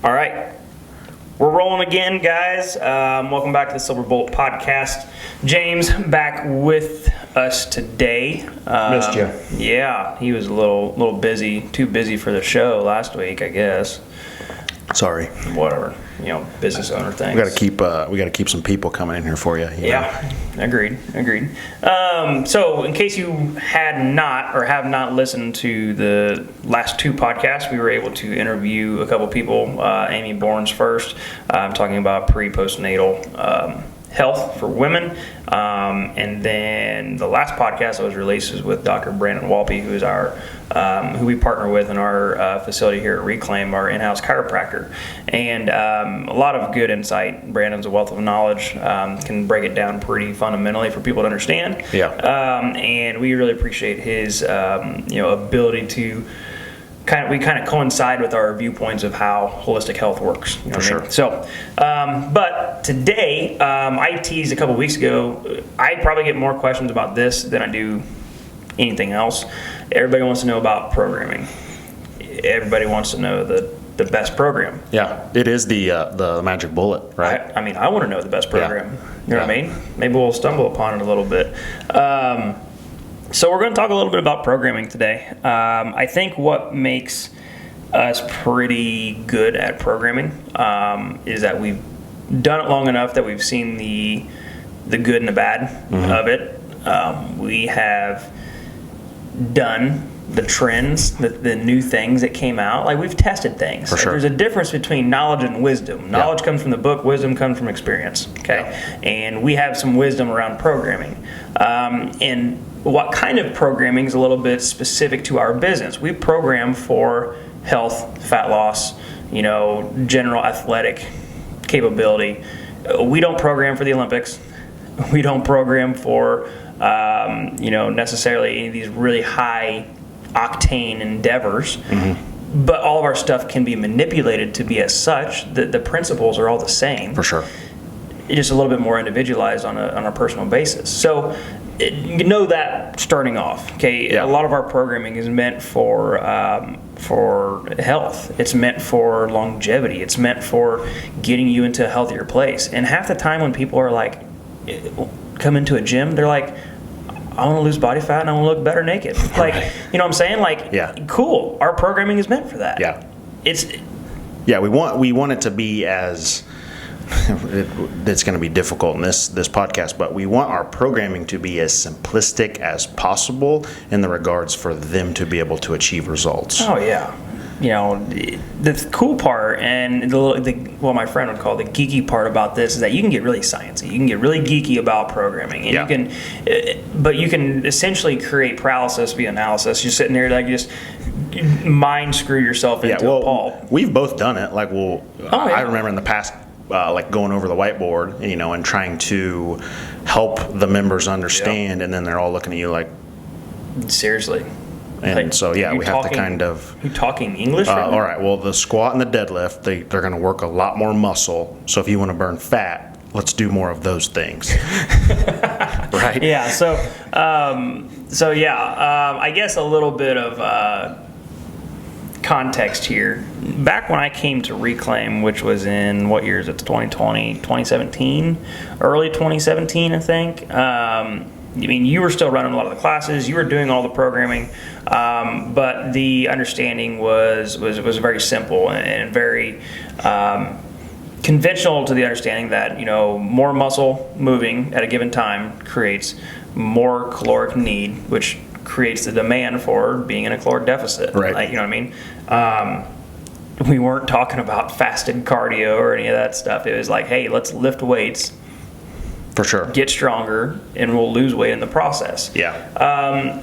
All right, we're rolling again, guys. Welcome back to the Silver Bolt Podcast. James back with us today. Missed you. Yeah, he was a little busy, too busy for the show last week, I guess. Sorry. Whatever, business owner things. We got to keep some people coming in here for you. Yeah, agreed. So, in case you had not or have not listened to the last two podcasts, we were able to interview a couple people. Amy Bourne's first, talking about pre-postnatal health for women, and then the last podcast that was released is with Dr. Brandon Walpe, who is who we partner with in our facility here at Reclaim, our in-house chiropractor, and a lot of good insight. Brandon's a wealth of knowledge, can break it down pretty fundamentally for people to understand. Yeah. And we really appreciate his ability to we kind of coincide with our viewpoints of how holistic health works. For sure. So, but today, I teased a couple weeks ago, I probably get more questions about this than I do anything else. Everybody wants to know about programming. Everybody wants to know the best program. Yeah, it is the magic bullet, right? I want to know the best program. You know what I mean? Maybe we'll stumble upon it a little bit. So we're going to talk a little bit about programming today. I think what makes us pretty good at programming is that we've done it long enough that we've seen the good and the bad of it. We have done the trends, the new things that came out. Like, we've tested things. For sure. There's a difference between knowledge and wisdom. Knowledge comes from the book, wisdom comes from experience. Okay, and we have some wisdom around programming. And what kind of programming is a little bit specific to our business. We program for health, fat loss, general athletic capability. We don't program for the Olympics. We don't program for, necessarily any of these really high octane endeavors. Mm-hmm. But all of our stuff can be manipulated to be as such that the principles are all the same. For sure. It's just a little bit more individualized on a personal basis. So, you know that starting off, okay? Yeah. A lot of our programming is meant for health. It's meant for longevity. It's meant for getting you into a healthier place. And half the time when people are like, come into a gym, they're like, I want to lose body fat and I want to look better naked. Like, you know what I'm saying? Like, cool. Our programming is meant for that. Yeah. We want it to be as... it's going to be difficult in this podcast, but we want our programming to be as simplistic as possible in the regards for them to be able to achieve results. Oh, yeah. The cool part and what my friend would call the geeky part about this is that you can get really sciencey. You can get really geeky about programming. And you can essentially create paralysis via analysis. You're sitting there just mind screw yourself into a pulp. We've both done it. I remember in the past, going over the whiteboard, and trying to help the members understand, and then they're all looking at you like, seriously. And we have to kind of... You talking English right now? All right, well, the squat and the deadlift, they're going to work a lot more muscle. So if you want to burn fat, let's do more of those things. Right? Yeah, I guess a little bit of... context here. Back when I came to Reclaim, which was in, what year is it, 2020, 2017? Early 2017, I think. You were still running a lot of the classes, you were doing all the programming, but the understanding was very simple and very conventional to the understanding that, more muscle moving at a given time creates more caloric need, which creates the demand for being in a caloric deficit. Right. You know what I mean? We weren't talking about fasted cardio or any of that stuff. It was like, hey, let's lift weights. For sure. Get stronger, and we'll lose weight in the process. Yeah.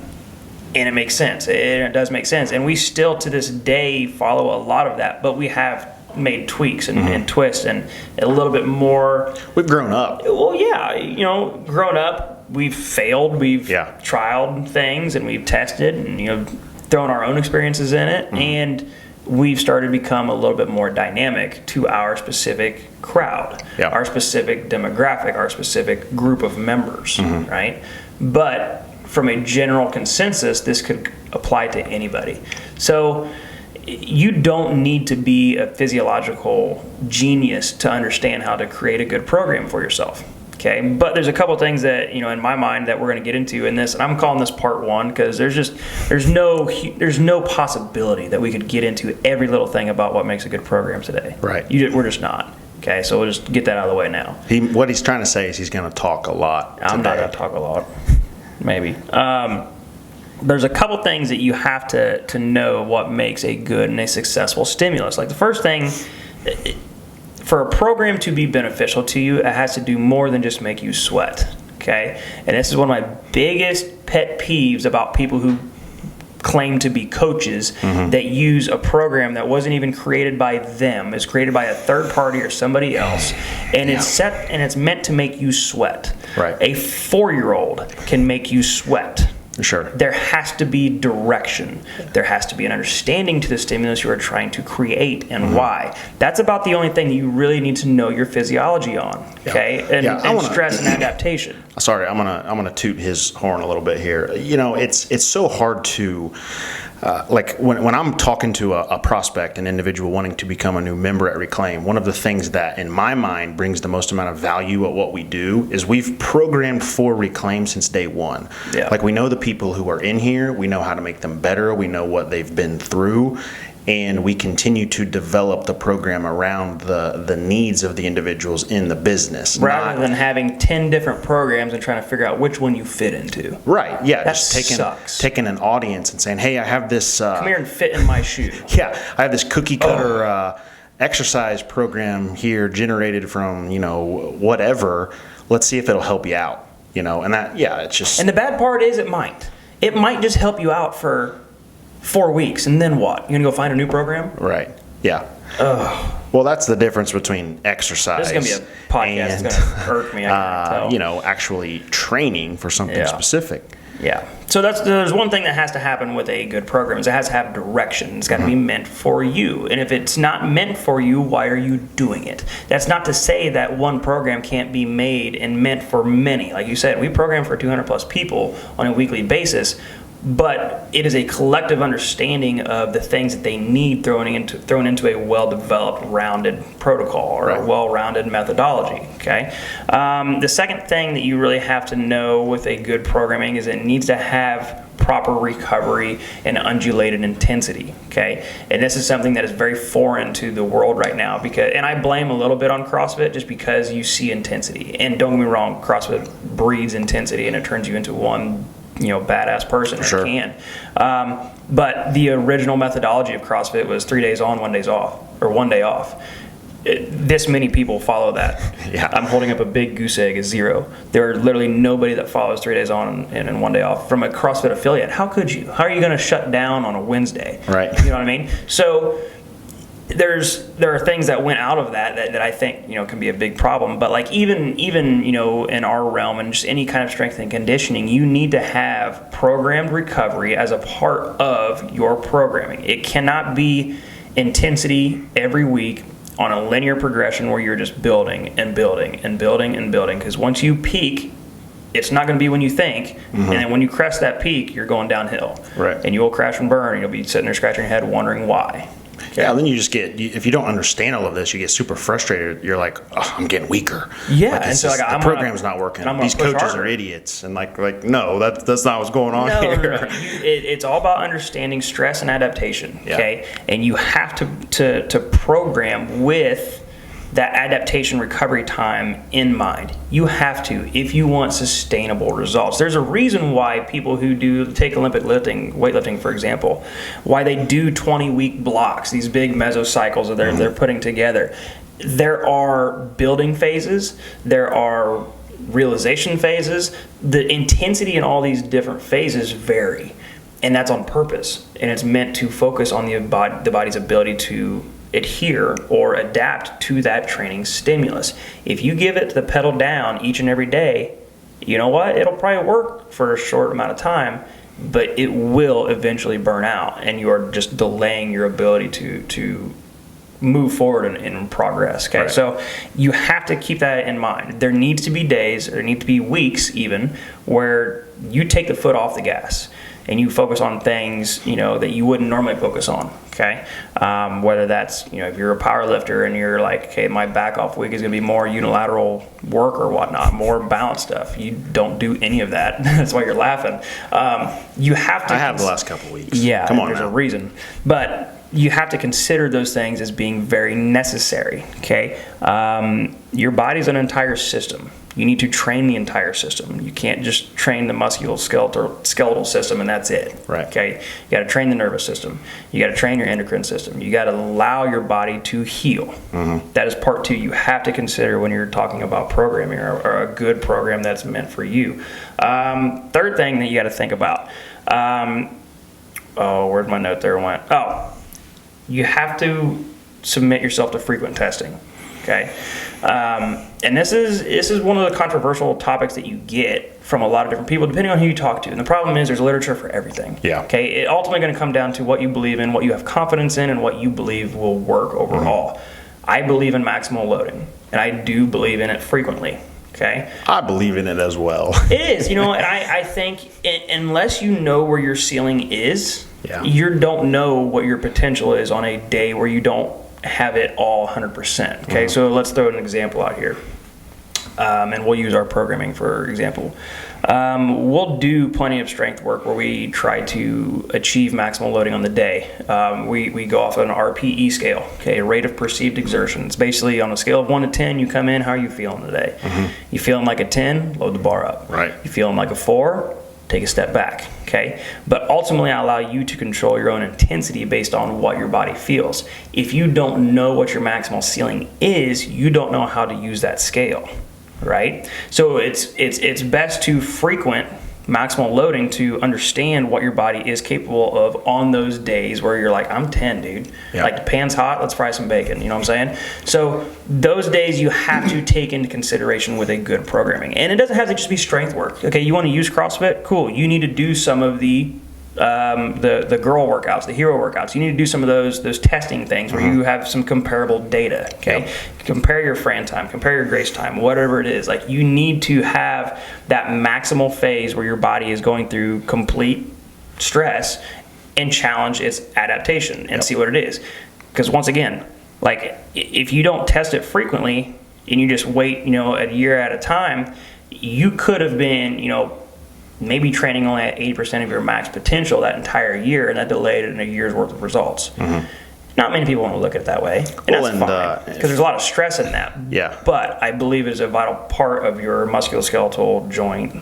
And it makes sense. It does make sense. And we still, to this day, follow a lot of that. But we have made tweaks and twists and a little bit more. We've grown up. Well, yeah. Grown up. We've failed. We've trialed things, and we've tested and, thrown our own experiences in it. And we've started to become a little bit more dynamic to our specific crowd, our specific demographic, our specific group of members, right? But from a general consensus, this could apply to anybody. So you don't need to be a physiological genius to understand how to create a good program for yourself. Okay, but there's a couple things that, in my mind that we're going to get into in this, and I'm calling this part 1 because there's no possibility that we could get into every little thing about what makes a good program today. Right. We're just not. Okay, so we'll just get that out of the way now. What he's trying to say is he's going to talk a lot I'm not going to talk a lot. Maybe. There's a couple things that you have to know what makes a good and a successful stimulus. Like the first thing, for a program to be beneficial to you, it has to do more than just make you sweat. Okay? And this is one of my biggest pet peeves about people who claim to be coaches that use a program that wasn't even created by them. It's created by a third party or somebody else, and it's meant to make you sweat. Right. A 4-year-old can make you sweat. Sure. There has to be direction. There has to be an understanding to the stimulus you are trying to create and why. That's about the only thing that you really need to know your physiology on. Okay, and stress and adaptation. Sorry, I'm gonna toot his horn a little bit here. It's so hard to. Like when I'm talking to a prospect, an individual wanting to become a new member at Reclaim, one of the things that in my mind brings the most amount of value at what we do is we've programmed for Reclaim since day one. Yeah. Like we know the people who are in here, we know how to make them better, we know what they've been through, and we continue to develop the program around the needs of the individuals in the business. Rather than having 10 different programs and trying to figure out which one you fit into. Right, yeah. That just taking an audience and saying, hey, I have this... come here and fit in my shoe. Yeah, I have this cookie cutter exercise program here generated from, whatever. Let's see if it'll help you out. And that, it's just... And the bad part is it might. It might just help you out for 4 weeks, and then what? You're going to go find a new program? Right. Yeah. Ugh. Well, that's the difference between exercise. This is going to be a podcast that's going to irk me. I can tell. Actually training for something specific. Yeah. So there's one thing that has to happen with a good program is it has to have direction. It's got to be meant for you. And if it's not meant for you, why are you doing it? That's not to say that one program can't be made and meant for many. Like you said, we program for 200 plus people on a weekly basis. But it is a collective understanding of the things that they need thrown into a well-developed, rounded protocol or a well-rounded methodology. Okay. The second thing that you really have to know with a good programming is it needs to have proper recovery and undulated intensity. Okay, and this is something that is very foreign to the world right now and I blame a little bit on CrossFit just because you see intensity. And don't get me wrong, CrossFit breeds intensity and it turns you into one badass person. Sure. It can. But the original methodology of CrossFit was 3 days on, 1 day off, or 1 day off. This many people follow that. Yeah. I'm holding up a big goose egg as 0. There are literally nobody that follows 3 days on and 1 day off from a CrossFit affiliate. How could you? How are you going to shut down on a Wednesday? Right. You know what I mean? So there are things that went out of that I think can be a big problem. But like even in our realm and just any kind of strength and conditioning, you need to have programmed recovery as a part of your programming. It cannot be intensity every week on a linear progression where you're just building and building and building and building. Because once you peak, it's not going to be when you think, and then when you crest that peak, you're going downhill. Right. And you will crash and burn. And you'll be sitting there scratching your head wondering why. Yeah, then you just if you don't understand all of this, you get super frustrated. You're like, oh, I'm getting weaker. Yeah, like, the program's not working. These coaches are idiots. And like no, that's not what's going on here. No. It's all about understanding stress and adaptation, okay? And you have to program with that adaptation recovery time in mind. You have to if you want sustainable results. There's a reason why people who take Olympic weightlifting for example, why they do 20-week blocks, these big mesocycles that they're putting together. There are building phases, there are realization phases. The intensity in all these different phases vary, and that's on purpose, and it's meant to focus on the body's ability to adhere or adapt to that training stimulus. If you give it the pedal down each and every day, you know what? It'll probably work for a short amount of time, but it will eventually burn out, and you are just delaying your ability to move forward and progress. Okay, so you have to keep that in mind. There needs to be days, there need to be weeks even, where you take the foot off the gas. and you focus on things, that you wouldn't normally focus on. Okay. Whether that's, if you're a power lifter and you're like, okay, my back off week is going to be more unilateral work or whatnot, more balance stuff. You don't do any of that. That's why you're laughing. You have to. I have the last couple weeks. Yeah. Come on there's now. a reason. But you have to consider those things as being very necessary. Okay. Your body's an entire system. You need to train the entire system. You can't just train the musculoskeletal system and that's it. Right. Okay. You got to train the nervous system. You got to train your endocrine system. You got to allow your body to heal. Mm-hmm. That is part two. You have to consider when you're talking about programming or a good program that's meant for you. Third thing that you got to think about. Where'd my note there went? You have to submit yourself to frequent testing. Okay. And this is one of the controversial topics that you get from a lot of different people, depending on who you talk to. And the problem is there's literature for everything. Yeah. Okay. It's ultimately going to come down to what you believe in, what you have confidence in, and what you believe will work overall. Mm-hmm. I believe in maximal loading, and I do believe in it frequently. Okay. I believe in it as well. It is, and I think unless you know where your ceiling is, you don't know what your potential is on a day where you don't have it all 100%. Okay, mm-hmm. So let's throw an example out here, and we'll use our programming for example. We'll do plenty of strength work where we try to achieve maximal loading on the day. We go off an RPE scale, okay, rate of perceived exertion. It's basically on a scale of 1 to 10, you come in, how are you feeling today? Mm-hmm. You feeling like a 10, load the bar up. Right. You feeling like a 4, take a step back, okay? But ultimately, I allow you to control your own intensity based on what your body feels. If you don't know what your maximal ceiling is, you don't know how to use that scale, right? So it's best to frequent maximal loading to understand what your body is capable of on those days where you're like, I'm 10, dude. Yeah. Like the pan's hot, let's fry some bacon. You know what I'm saying? So those days you have to take into consideration with a good programming. And it doesn't have to just be strength work. Okay, you want to use CrossFit? Cool. You need to do some of the girl workouts, the hero workouts. You need to do some of those testing things where you have some comparable data. Okay, yep. Compare your Fran time, compare your Grace time, whatever it is. Like you need to have that maximal phase where your body is going through complete stress and challenge its adaptation and see what it is. Because once again, like if you don't test it frequently and you just wait, a year at a time, you could have been, maybe training only at 80% of your max potential that entire year, and that delayed in a year's worth of results. Mm-hmm. Not many people want to look at it that way, and that's fine, because there's a lot of stress in that. Yeah. But I believe it is a vital part of your musculoskeletal joint,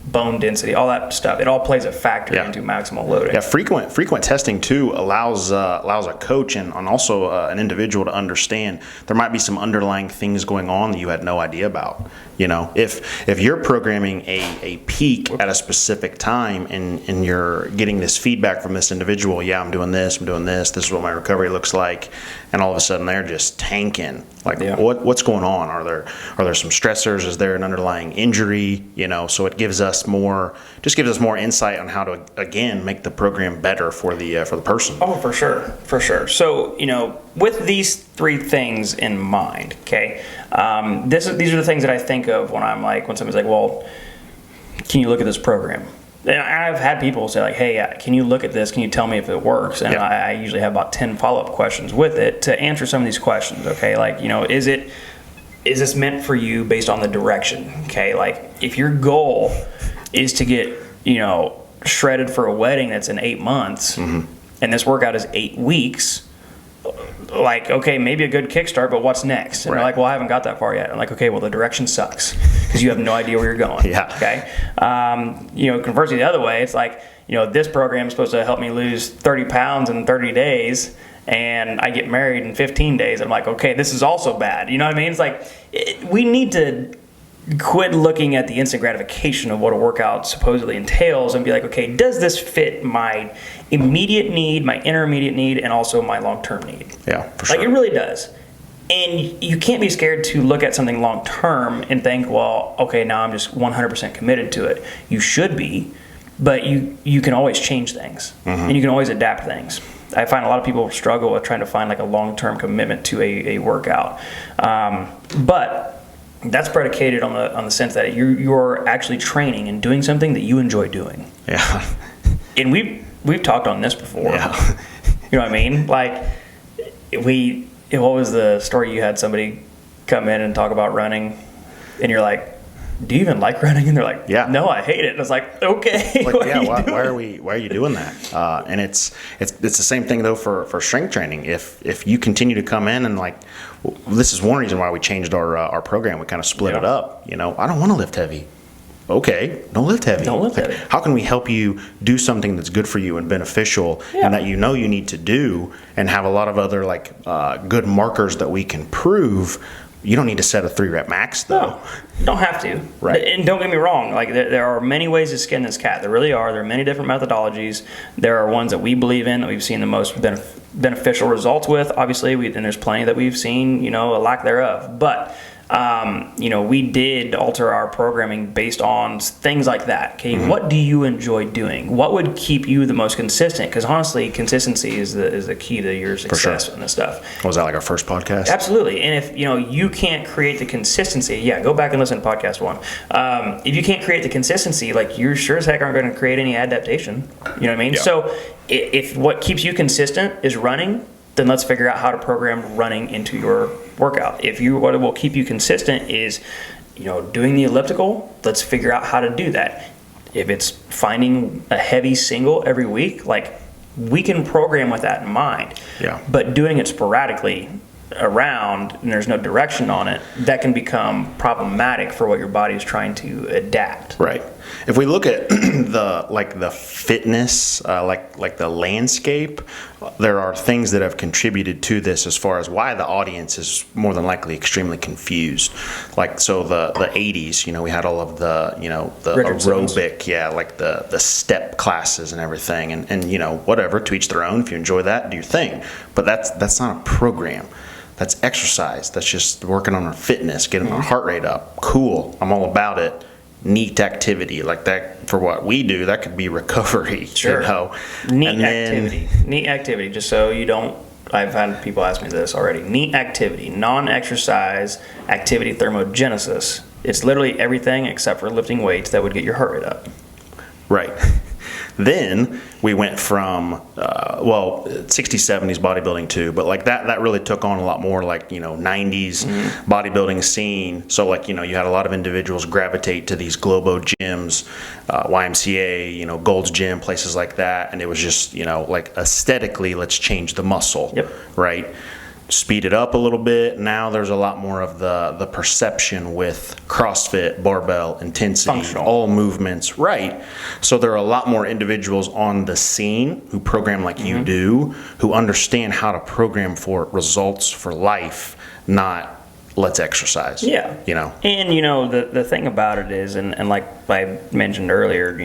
bone density, all that stuff. It all plays a factor into maximal loading. Yeah, frequent testing too allows a coach and also an individual to understand there might be some underlying things going on that you had no idea about. If you're programming a peak at a specific time and you're getting this feedback from this individual, I'm doing this, this is what my recovery looks like, and all of a sudden they're just tanking. What's going on? Are there some stressors? Is there an underlying injury? So it gives us more insight on how to again make the program better for the person. Oh, for sure. So with these three things in mind, okay, these are the things that I think of when somebody's like, well, can you look at this program? And I've had people say like, hey, can you look at this? Can you tell me if it works? And I usually have about 10 follow-up questions with it to answer some of these questions. Okay, is this meant for you based on the direction? Okay, like if your goal is to get shredded for a wedding that's in 8 months, mm-hmm. and this workout is 8 weeks. Okay, maybe a good kickstart, but what's next? And they're like, well, I haven't got that far yet. I'm like, okay, well, the direction sucks because you have no idea where you're going. Yeah. Okay. Conversely, the other way, it's like, this program is supposed to help me lose 30 pounds in 30 days, and I get married in 15 days. I'm like, okay, this is also bad. You know what I mean? It's like, we need to quit looking at the instant gratification of what a workout supposedly entails and be like, okay, does this fit my immediate need, my intermediate need, and also my long-term need? Yeah, for sure. It really does. And you can't be scared to look at something long-term and think, well, okay, now I'm just 100% committed to it. You should be, but you can always change things, mm-hmm. and you can always adapt things. I find a lot of people struggle with trying to find a long-term commitment to a workout. But that's predicated on the sense that you're actually training and doing something that you enjoy doing. Yeah. And we've talked on this before. Yeah. You know what I mean? Like, what was the story? You had somebody come in and talk about running, and you're like, do you even like running? And they're like, yeah, no, I hate it. And I was like, okay. Like, yeah, why are you doing that? And it's the same thing though for strength training. If you continue to come in and like, well, this is one reason why we changed our program. We kind of split it up. You know, I don't want to lift heavy. Okay, don't lift heavy. Don't lift heavy. How can we help you do something that's good for you and beneficial, and that you know you need to do, and have a lot of other like good markers that we can prove. You don't need to set a 3-rep max, though. No, you don't have to. Right. And don't get me wrong. Like there are many ways to skin this cat. There really are. There are many different methodologies. There are ones that we believe in, that we've seen the most beneficial results with. Obviously, and there's plenty that we've seen, a lack thereof. But we did alter our programming based on things like that. Okay, what do you enjoy doing? What would keep you the most consistent? Because honestly, consistency is the key to your success in this stuff. Was that like our first podcast? Absolutely. And if you can't create the consistency, go back and listen to podcast 1. If you can't create the consistency, like, you sure as heck aren't going to create any adaptation. You know what I mean? Yeah. So if what keeps you consistent is running, then let's figure out how to program running into your workout. What will keep you consistent is, doing the elliptical, let's figure out how to do that. If it's finding a heavy single every week, like, we can program with that in mind. Yeah. But doing it sporadically around and there's no direction on it, that can become problematic for what your body is trying to adapt. Right. If we look at the fitness, like the landscape, there are things that have contributed to this as far as why the audience is more than likely extremely confused. Like, so the 80s, we had all of the aerobic, like the step classes and everything, and whatever, to each their own. If you enjoy that, do your thing. But that's not a program. That's exercise. That's just working on our fitness, getting our heart rate up. Cool. I'm all about it. Neat activity like that. For what we do, that could be recovery. Sure. Neat activity. Just so you don't. I've had people ask me this already. Neat activity, non-exercise activity thermogenesis. It's literally everything except for lifting weights that would get your heart rate up. Right. Then we went from 60s, 70s bodybuilding too, but like that really took on a lot more, like 90s bodybuilding scene. So like you had a lot of individuals gravitate to these Globo gyms, YMCA, Gold's Gym, places like that, and it was just like aesthetically, let's change the muscle. Yep. Right. Speed it up a little bit. Now there's a lot more of the perception with CrossFit, barbell, intensity, functional, all movements, right? So there are a lot more individuals on the scene who program like you do, who understand how to program for results for life, not let's exercise. Yeah. And the thing about it is, and like I mentioned earlier,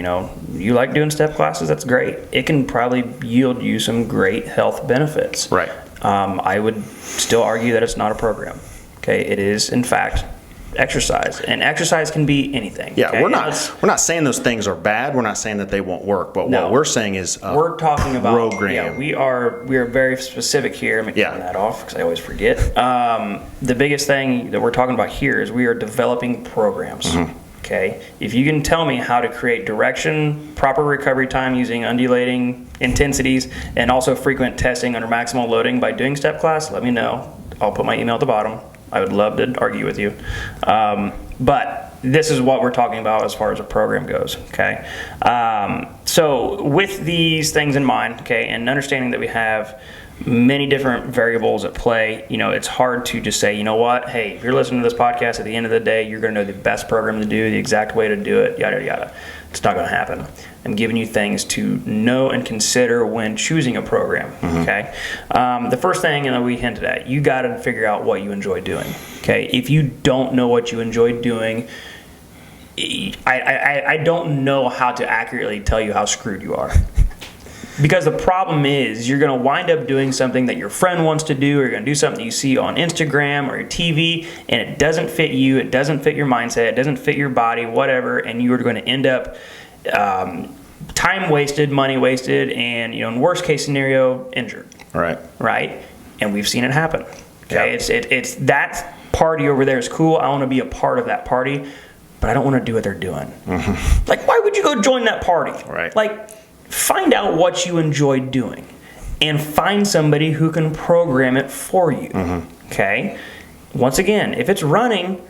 you like doing step classes, that's great. It can probably yield you some great health benefits. Right. I would still argue that it's not a program. Okay, it is in fact exercise, and exercise can be anything. Yeah, okay? we're not saying those things are bad. We're not saying that they won't work. But what we're saying is we're talking about program. Yeah, we are very specific here. Let me turn that off because I always forget. The biggest thing that we're talking about here is we are developing programs. Okay, if you can tell me how to create direction, proper recovery time using undulating intensities, and also frequent testing under maximal loading by doing step class, let me know. I'll put my email at the bottom. I would love to argue with you. But this is what we're talking about as far as a program goes. Okay, so with these things in mind, okay, and understanding that we have many different variables at play, it's hard to just say, hey, if you're listening to this podcast, at the end of the day, you're going to know the best program to do, the exact way to do it, yada, yada. It's not going to happen. I'm giving you things to know and consider when choosing a program, okay? The first thing, we hinted at, you got to figure out what you enjoy doing, okay? If you don't know what you enjoy doing, I don't know how to accurately tell you how screwed you are. Because the problem is you're going to wind up doing something that your friend wants to do, or you're going to do something you see on Instagram or your TV, and it doesn't fit you, it doesn't fit your mindset, it doesn't fit your body, whatever, and you're going to end up time wasted, money wasted, and in worst case scenario, injured. Right. Right? And we've seen it happen. Okay, it's that party over there is cool. I want to be a part of that party, but I don't want to do what they're doing. Like, why would you go join that party? Right. Like, find out what you enjoy doing and find somebody who can program it for you. Okay? Once again, if it's running,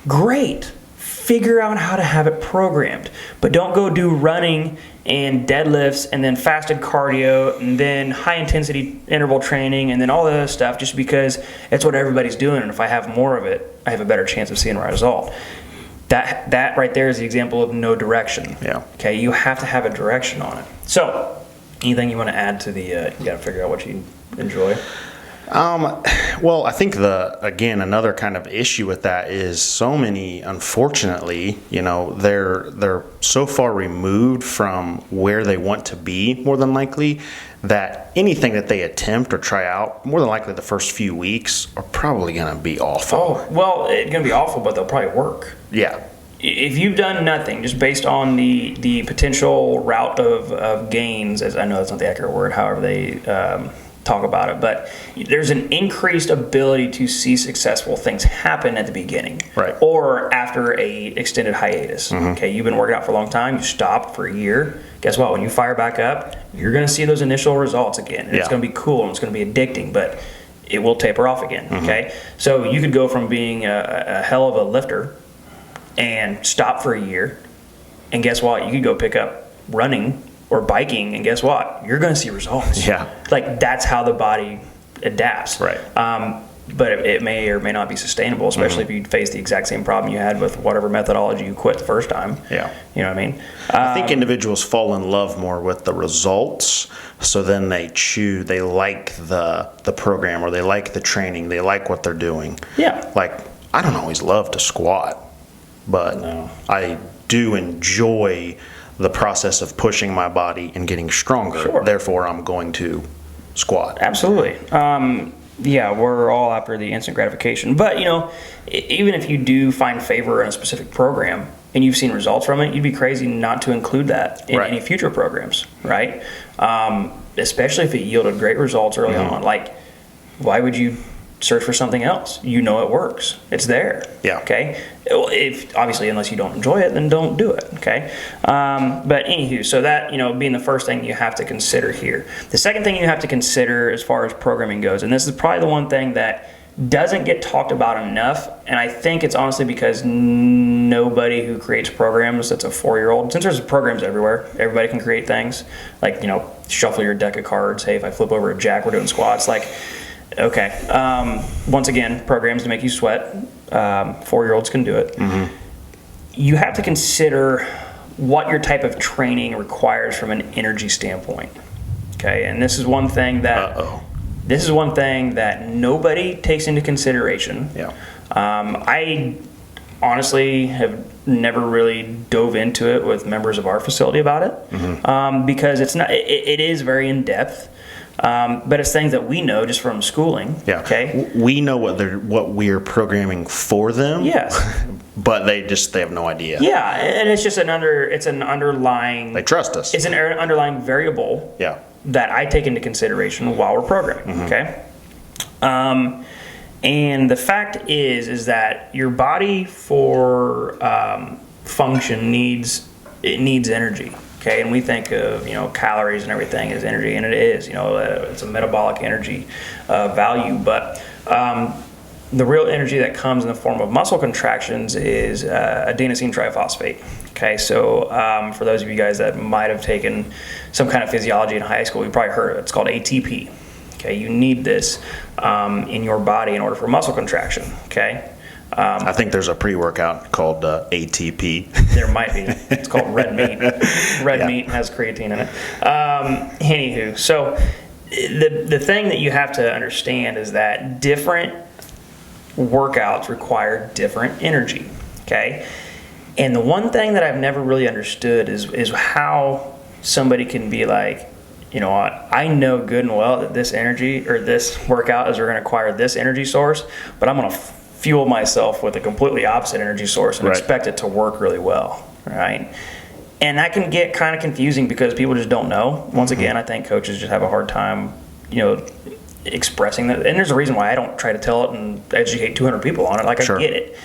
great. Figure out how to have it programmed. But don't go do running and deadlifts and then fasted cardio and then high intensity interval training and then all the other stuff just because it's what everybody's doing, and if I have more of it, I have a better chance of seeing a result. That right there is the example of no direction. Yeah. Okay, you have to have a direction on it. So, anything you want to add to the, you got to figure out what you enjoy? Well, I think another kind of issue with that is so many, unfortunately, they're so far removed from where they want to be, more than likely, that anything that they attempt or try out, more than likely the first few weeks are probably going to be awful. Oh, well, it's going to be awful, but they'll probably work. Yeah. If you've done nothing, just based on the potential route of gains, as I know that's not the accurate word, however they talk about it, but there's an increased ability to see successful things happen at the beginning, right, or after a extended hiatus. Okay, you've been working out for a long time, you stopped for a year. Guess what? When you fire back up, you're going to see those initial results again, and it's going to be cool and it's going to be addicting, but it will taper off again. Okay, so you could go from being a hell of a lifter and stop for a year, and guess what? You could go pick up running or biking, and guess what? You're going to see results. Yeah. Like, that's how the body adapts. Right. But it may or may not be sustainable, especially if you face the exact same problem you had with whatever methodology you quit the first time. Yeah. You know what I mean? I think individuals fall in love more with the results, so then they like the program, or they like the training, they like what they're doing. Yeah. Like, I don't always love to squat, but I do enjoy the process of pushing my body and getting stronger. Sure. Therefore, I'm going to squat. Absolutely. Yeah, we're all after the instant gratification. But, even if you do find favor in a specific program and you've seen results from it, you'd be crazy not to include that in any future programs, right? Especially if it yielded great results early on. Like, why would you search for something else? You know it works. It's there. Yeah. Okay. If obviously, unless you don't enjoy it, then don't do it. Okay. But anywho, so that being the first thing you have to consider here. The second thing you have to consider as far as programming goes, and this is probably the one thing that doesn't get talked about enough, and I think it's honestly because nobody who creates programs that's a 4-year-old, since there's programs everywhere, everybody can create things like shuffle your deck of cards. Hey, if I flip over a jack, we're doing squats. Like, okay. Once again, programs to make you sweat. 4-year-olds can do it. You have to consider what your type of training requires from an energy standpoint. Okay, and this is one thing that nobody takes into consideration. Yeah. I honestly have never really dove into it with members of our facility about it, because it is very in depth. But it's things that we know just from schooling. Yeah. Okay. We know what we're programming for them. Yes. But they have no idea. Yeah, and it's just an underlying. They trust us. It's an underlying variable. Yeah. That I take into consideration while we're programming. Okay. And the fact is that your body for function needs energy. Okay, and we think of calories and everything as energy, and it is. It's a metabolic energy value, but the real energy that comes in the form of muscle contractions is adenosine triphosphate. Okay, so for those of you guys that might have taken some kind of physiology in high school, you probably heard of it. It's called ATP. Okay, you need this in your body in order for muscle contraction. Okay. I think there's a pre-workout called ATP. There might be. It's called red meat. Red meat has creatine in it. Anywho, so the thing that you have to understand is that different workouts require different energy. Okay, and the one thing that I've never really understood is how somebody can be like, I know good and well that this energy or this workout is going to require this energy source, but I'm going to fuel myself with a completely opposite energy source and expect it to work really well, right? And that can get kind of confusing because people just don't know. Once again, I think coaches just have a hard time, expressing that. And there's a reason why I don't try to tell it and educate 200 people on it. Like, Sure. I get it.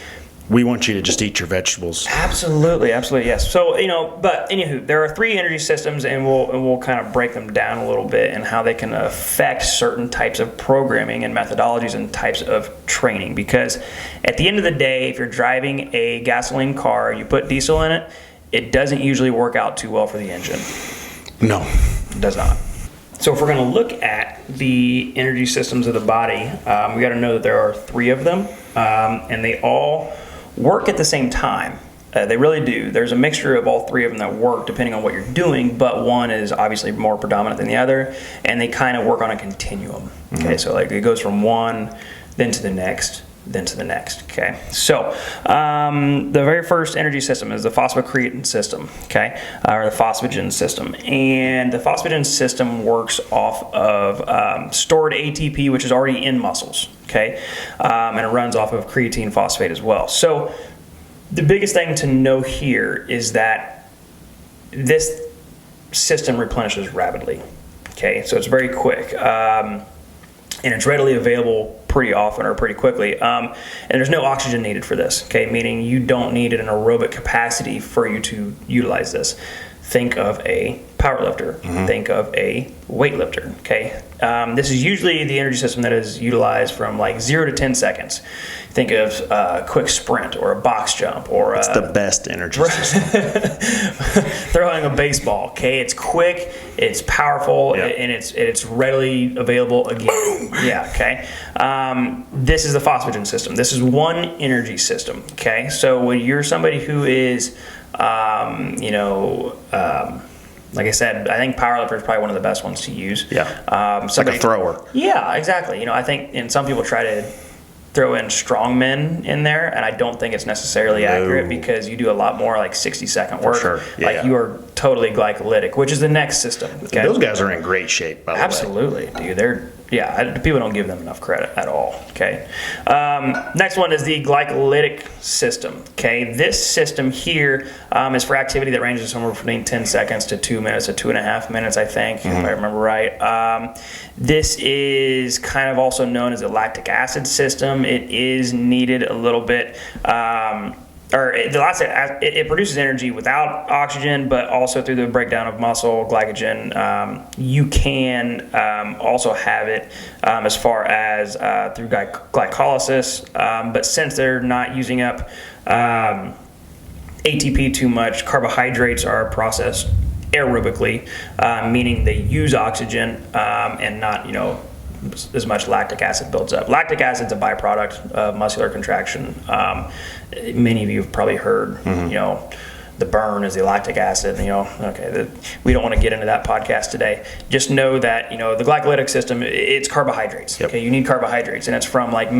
We want you to just eat your vegetables. Absolutely, yes. So, but anywho, there are 3 energy systems, and we'll kind of break them down a little bit and how they can affect certain types of programming and methodologies and types of training. Because at the end of the day, if you're driving a gasoline car and you put diesel in it, it doesn't usually work out too well for the engine. No. It does not. So if we're going to look at the energy systems of the body, we got to know that there are 3 of them, and they all work at the same time. They really do. There's a mixture of all 3 of them that work depending on what you're doing, but one is obviously more predominant than the other, and they kind of work on a continuum. Okay, so like it goes from one, then to the next, then to the next. Okay, so the very first energy system is the phosphocreatine system, okay, or the phosphagen system, and the phosphagen system works off of stored ATP, which is already in muscles, okay, and it runs off of creatine phosphate as well. So the biggest thing to know here is that this system replenishes rapidly, okay, so it's very quick. And it's readily available pretty often or pretty quickly. And there's no oxygen needed for this, okay? Meaning you don't need an aerobic capacity for you to utilize this. Think of a powerlifter. Think of a weightlifter, okay? This is usually the energy system that is utilized from like 0 to 10 seconds. Think of a quick sprint or a box jump or it's the best energy system. throwing a baseball, okay? It's quick, it's powerful, and it's readily available again. Boom. Yeah, okay? This is the phosphagen system. This is one energy system, okay? So when you're somebody who is, like I said, I think powerlifter is probably one of the best ones to use. Yeah, like a thrower. Yeah, exactly. I think, and some people try to throw in strongmen in there, and I don't think it's necessarily accurate because you do a lot more like 60-second work. For sure. Yeah, like you are totally glycolytic, which is the next system. Okay? Those guys are in great shape, by the way. Absolutely, dude. People don't give them enough credit at all. Okay. Next one is the glycolytic system. Okay, this system here is for activity that ranges somewhere between 10 seconds to 2 minutes to 2.5 minutes, I think, if I remember right. This is kind of also known as the lactic acid system. It is needed a little bit. It produces energy without oxygen, but also through the breakdown of muscle glycogen. You can also have it as far as through glycolysis, but since they're not using up ATP too much, carbohydrates are processed aerobically, meaning they use oxygen and not, as much lactic acid builds up. Lactic acid is a byproduct of muscular contraction. Many of you have probably heard, the burn is the lactic acid. We don't want to get into that podcast today. Just know that the glycolytic system, it's carbohydrates. Yep. Okay, you need carbohydrates, and it's from like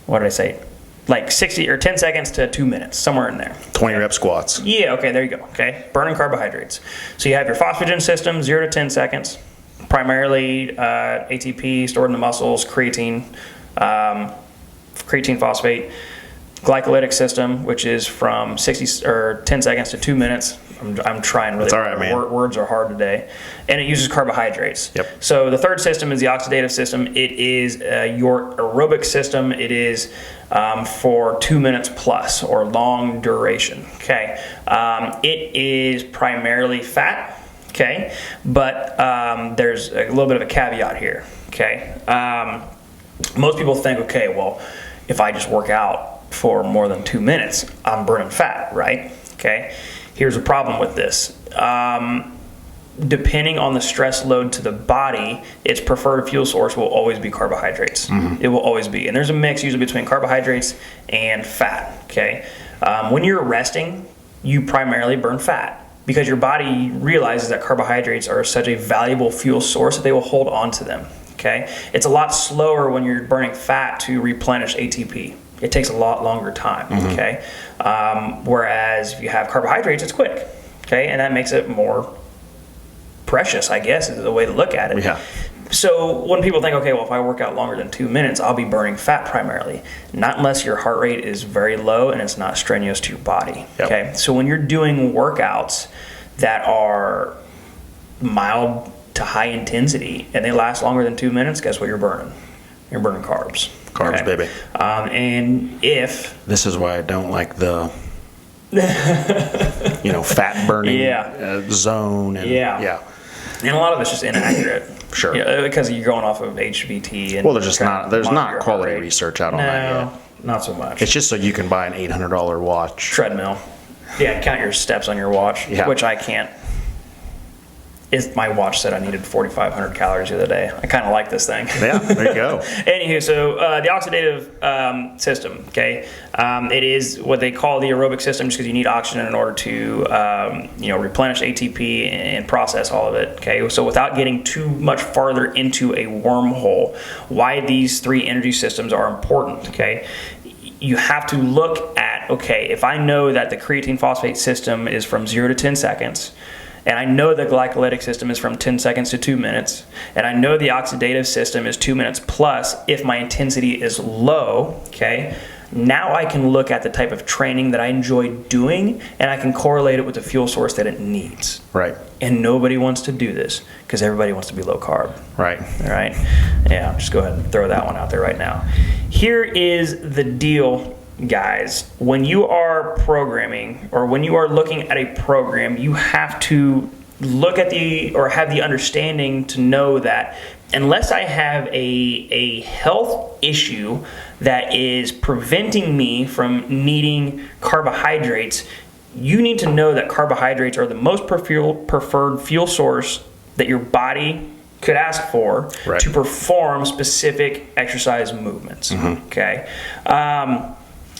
what did I say? Like 60 or 10 seconds to 2 minutes, somewhere in there. 20 rep squats. Yeah, okay, there you go. Okay, burning carbohydrates. So you have your phosphagen system, 0 to 10 seconds. Primarily ATP stored in the muscles, creatine phosphate. Glycolytic system, which is from 60 or 10 seconds to 2 minutes. I'm trying really. That's all right, man. Words are hard today, and it uses carbohydrates. Yep. So the third system is the oxidative system. It is your aerobic system. It is for 2 minutes plus or long duration. Okay. It is primarily fat. Okay, but there's a little bit of a caveat here. Okay. Most people think, okay, well, if I just work out for more than 2 minutes, I'm burning fat, right? Okay. Here's a problem with this. Depending on the stress load to the body, its preferred fuel source will always be carbohydrates. It will always be. And there's a mix usually between carbohydrates and fat, okay? When you're resting, you primarily burn fat because your body realizes that carbohydrates are such a valuable fuel source that they will hold on to them, okay? It's a lot slower when you're burning fat to replenish ATP. It takes a lot longer time, okay? Whereas if you have carbohydrates, it's quick, okay? And that makes it more precious, I guess, is the way to look at it. Yeah. So when people think, okay, well, if I work out longer than 2 minutes, I'll be burning fat primarily. Not unless your heart rate is very low and it's not strenuous to your body, okay? So when you're doing workouts that are mild to to high intensity and they last longer than 2 minutes, guess what you're burning? You're burning carbs. Carbs, baby. And if... This is why I don't like the, fat burning zone. And, yeah. And a lot of it's just inaccurate. Sure. Because you're going off of HVT. And there's not quality research out on that yet. Not so much. It's just so you can buy an $800 watch. Treadmill. Yeah, count your steps on your watch, which I can't. My watch said I needed 4,500 calories the other day. I kind of like this thing. Yeah, there you go. Anywho, so the oxidative system, okay, it is what they call the aerobic system just because you need oxygen in order to, replenish ATP and process all of it, okay? So without getting too much farther into a wormhole, why these three energy systems are important, okay? You have to look at, okay, if I know that the creatine phosphate system is from 0 to 10 seconds, and I know the glycolytic system is from 10 seconds to 2 minutes, and I know the oxidative system is 2 minutes plus if my intensity is low, okay? Now I can look at the type of training that I enjoy doing, and I can correlate it with the fuel source that it needs. Right. And nobody wants to do this because everybody wants to be low carb. Right. All right? Yeah, just go ahead and throw that one out there right now. Here is the deal, guys. When you are programming or when you are looking at a program, you have to look at have the understanding to know that unless I have a health issue that is preventing me from needing carbohydrates, you need to know that carbohydrates are the most preferred fuel source that your body could ask for to perform specific exercise movements. Okay.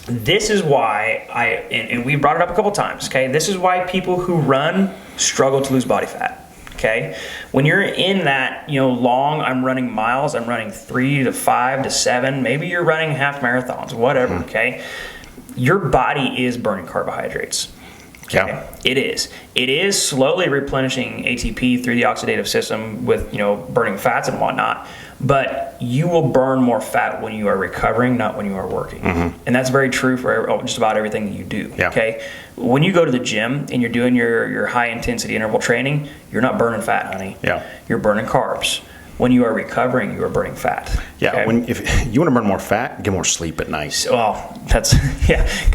This is why and we brought it up a couple times, okay? This is why people who run struggle to lose body fat, okay? When you're in that, I'm running miles, I'm running 3 to 5 to 7, maybe you're running half marathons, whatever, okay? Your body is burning carbohydrates. Okay? Yeah. It is. It is slowly replenishing ATP through the oxidative system with, burning fats and whatnot. But you will burn more fat when you are recovering, not when you are working. And that's very true for just about everything that you do. Yeah. Okay. When you go to the gym and you're doing your high intensity interval training, you're not burning fat, honey. Yeah. You're burning carbs. When you are recovering, you are burning fat. Yeah. Okay? If you want to burn more fat, get more sleep at night. Well, that's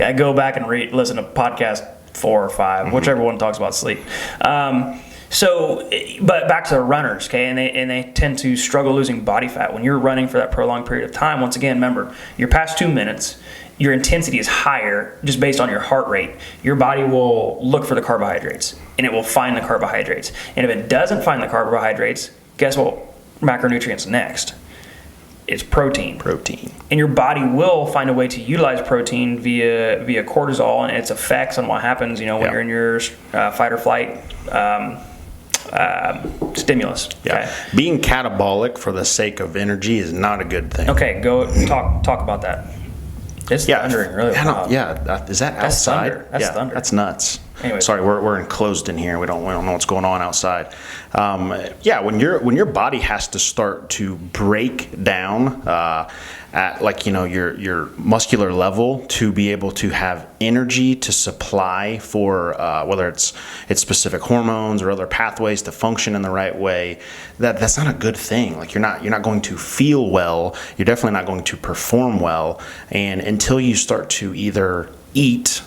I go back and listen to podcast 4 or 5, whichever one talks about sleep. But back to the runners, okay, and they tend to struggle losing body fat. When you're running for that prolonged period of time, once again, remember, you're past 2 minutes, your intensity is higher just based on your heart rate. Your body will look for the carbohydrates, and it will find the carbohydrates. And if it doesn't find the carbohydrates, guess what macronutrient's next? It's protein. And your body will find a way to utilize protein via cortisol and its effects on what happens, when you're in your fight or flight stimulus. Yeah. Okay? Being catabolic for the sake of energy is not a good thing. Okay, go talk about that. It's thundering really loud. Is that outside? Thunder. That's thunder. That's nuts. Anyways. Sorry, we're enclosed in here. We don't know what's going on outside. When your body has to start to break down at your muscular level to be able to have energy to supply for whether it's specific hormones or other pathways to function in the right way, that's not a good thing. Like you're not going to feel well. You're definitely not going to perform well, and until you start to either eat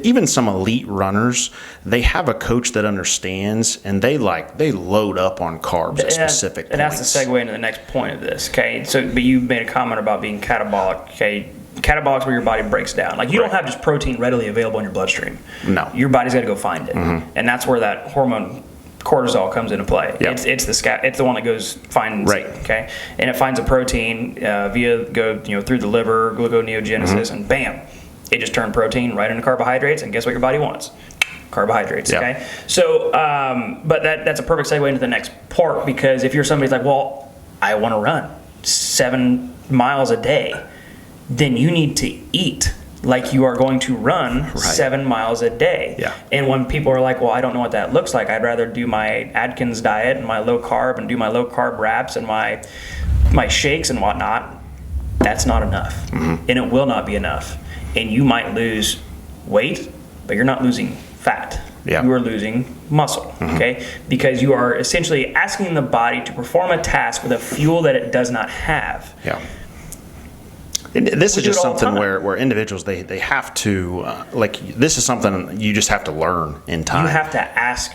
even some elite runners, they have a coach that understands, and they load up on carbs at specific points. And that's the segue into the next point of this. Okay, but you made a comment about being catabolic. Okay, catabolic is where your body breaks down. Like you don't have just protein readily available in your bloodstream. No, your body's got to go find it, and that's where that hormone cortisol comes into play. Yep. It's the one that goes finds it, okay, and it finds a protein through the liver, gluconeogenesis, and bam. It just turned protein right into carbohydrates, and guess what your body wants? Carbohydrates, okay? So, but that's a perfect segue into the next part, because if you're somebody's like, well, I want to run 7 miles a day, then you need to eat like you are going to run 7 miles a day. Yeah. And when people are like, well, I don't know what that looks like, I'd rather do my Atkins diet and my low carb and do my low carb wraps and my shakes and whatnot, that's not enough. And it will not be enough. And you might lose weight, but you're not losing fat. Yeah. you are losing muscle, okay? Because you are essentially asking the body to perform a task with a fuel that it does not have. Yeah. And this We is do just it all the something time. where individuals, they have to, this is something you just have to learn in time. You have to ask.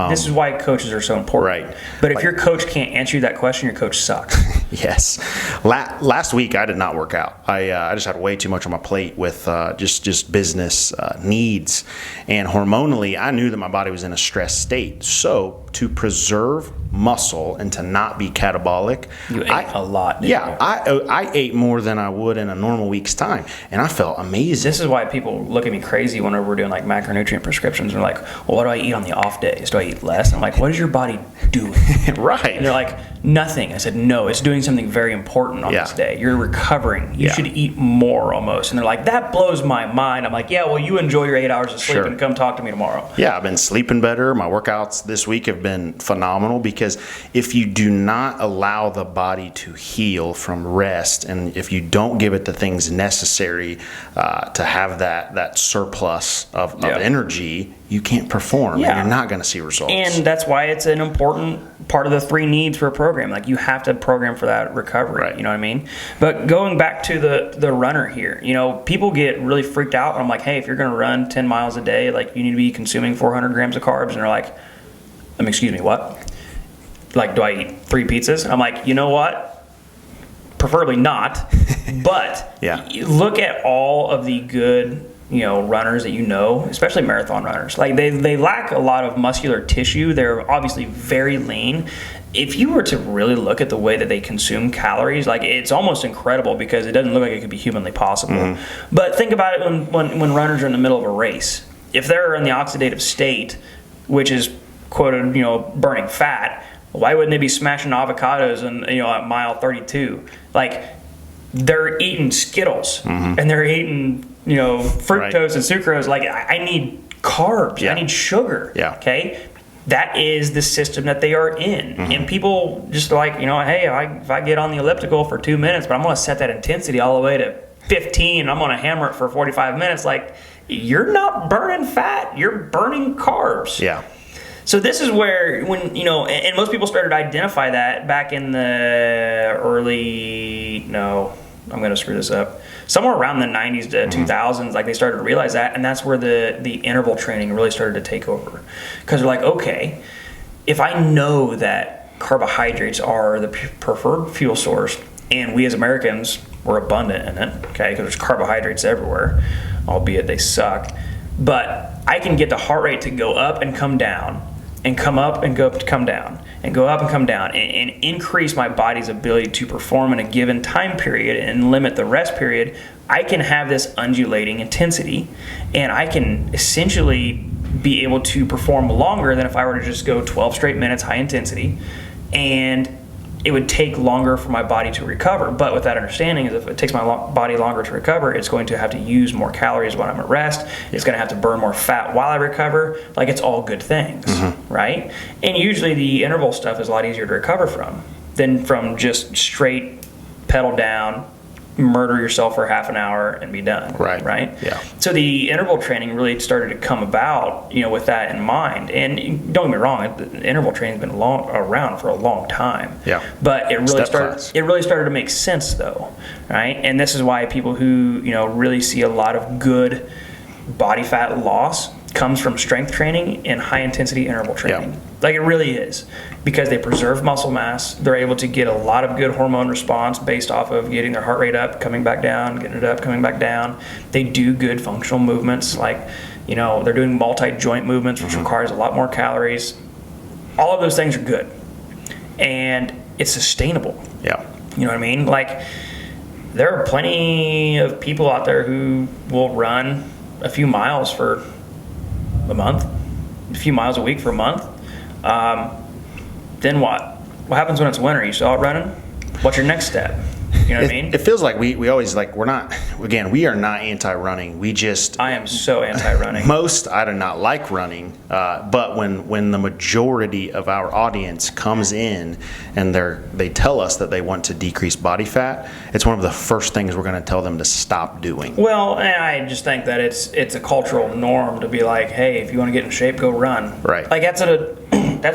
This is why coaches are so important. Right. But if your coach can't answer you that question, your coach sucks. Yes. Last week I did not work out. I just had way too much on my plate with just business needs, and hormonally I knew that my body was in a stress state. So to preserve muscle and to not be catabolic, You ate a lot. Didn't you? I ate more than I would in a normal week's time, and I felt amazing. This is why people look at me crazy whenever we're doing like macronutrient prescriptions. They're like, well, what do I eat on the off days? Do I eat less? I'm like, what is your body doing? Right. And they're like, nothing. I said, no, it's doing something very important on Yeah. this day. You're recovering. You Yeah. should eat more almost. And they're like, that blows my mind. I'm like, yeah, well, you enjoy your 8 hours of sleep Sure. and come talk to me tomorrow. Yeah, I've been sleeping better. My workouts this week have been phenomenal, because if you do not allow the body to heal from rest, and if you don't give it the things necessary to have that surplus of Yeah. energy, you can't perform, Yeah. and you're not going to see results. And that's why it's an important part of the 3 needs for a program. Like, you have to program for that recovery. Right. You know what I mean? But going back to the runner here, you know, people get really freaked out when I'm like, hey, if you're going to run 10 miles a day, like, you need to be consuming 400 grams of carbs. And they're like, excuse me, what? Like, do I eat 3 pizzas? And I'm like, you know what? Preferably not. But Yeah. look at all of the good, you know, runners that you know, especially marathon runners. Like, they lack a lot of muscular tissue. They're obviously very lean. If you were to really look at the way that they consume calories, like, it's almost incredible, because it doesn't look like it could be humanly possible. But think about it when runners are in the middle of a race. If they're in the oxidative state, which is quoted, you know, burning fat, why wouldn't they be smashing avocados and, you know, at mile 32? Like, they're eating Skittles and they're eating, you know, fructose and sucrose. Like, I need carbs. Yeah. I need sugar. Yeah. Okay. That is the system that they are in. And people just like, you know, hey, if I get on the elliptical for 2 minutes, but I'm going to set that intensity all the way to 15, I'm going to hammer it for 45 minutes. Like, you're not burning fat. You're burning carbs. Yeah. So this is where, when, you know, and most people started to identify that back in the I'm going to screw this up, somewhere around the 90s to 2000s, like, they started to realize that, and that's where the interval training really started to take over. Because they're like, okay, if I know that carbohydrates are the preferred fuel source, and we as Americans, we're abundant in it, okay, because there's carbohydrates everywhere, albeit they suck, but I can get the heart rate to go up and come down, and come up and come down, and go up and come down, and increase my body's ability to perform in a given time period and limit the rest period. I can have this undulating intensity, and I can essentially be able to perform longer than if I were to just go 12 straight minutes high intensity, and it would take longer for my body to recover. But with that understanding is, if it takes my body longer to recover, it's going to have to use more calories when I'm at rest. It's going to have to burn more fat while I recover. Like, it's all good things, right? And usually the interval stuff is a lot easier to recover from than from just straight pedal down, murder yourself for half an hour and be done. Right? Yeah. So the interval training really started to come about, you know, with that in mind. And don't get me wrong, the interval training's been around for a long time. Yeah. But it really Step started. class. It really started to make sense, though, right? And this is why people who, you know, really see a lot of good body fat loss comes from strength training and high intensity interval training. Yeah. Like, it really is, because they preserve muscle mass. They're able to get a lot of good hormone response based off of getting their heart rate up, coming back down, getting it up, coming back down. They do good functional movements, like, you know, they're doing multi-joint movements, which requires a lot more calories. All of those things are good, and it's sustainable. Yeah. You know what I mean? Like, there are plenty of people out there who will run a few miles for a month, a few miles a week for a month. Then what? What happens when it's winter? You still out running? What's your next step? You know what I mean? It feels like we always we're not, again, we are not anti-running. We just, I am so anti-running. I do not like running, but when the majority of our audience comes in and they tell us that they want to decrease body fat, it's one of the first things we're going to tell them to stop doing. Well, and I just think that it's a cultural norm to be like, hey, if you want to get in shape, go run. Right. Like that's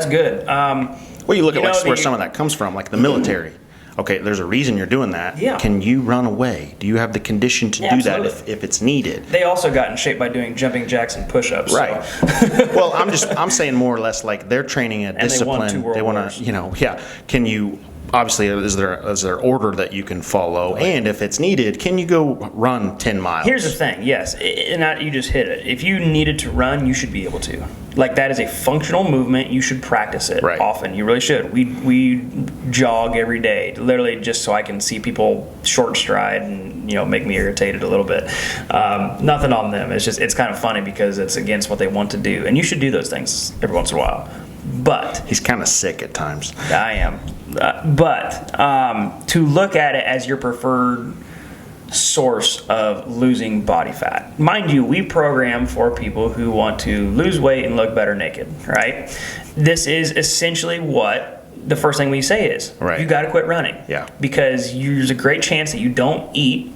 good. Well, you look at where some of that comes from, like the military. Okay, there's a reason you're doing that. Yeah. Can you run away? Do you have the condition to do that if it's needed? They also got in shape by doing jumping jacks and push-ups. Right. So. Well, I'm saying more or less like they're training a discipline. They want to, Can you? Obviously, is there order that you can follow? Right. And if it's needed, can you go run 10 miles? Here's the thing, yes, and you just hit it. If you needed to run, you should be able to. Like, that is a functional movement. You should practice it often. You really should. We jog every day, literally just so I can see people short stride and make me irritated a little bit. Nothing on them. It's kind of funny because it's against what they want to do, and you should do those things every once in a while. But he's kind of sick at times. I am. But to look at it as your preferred source of losing body fat. Mind you, we program for people who want to lose weight and look better naked, right? This is essentially what the first thing we say is. Right. You got to quit running. Yeah. Because there's a great chance that you don't eat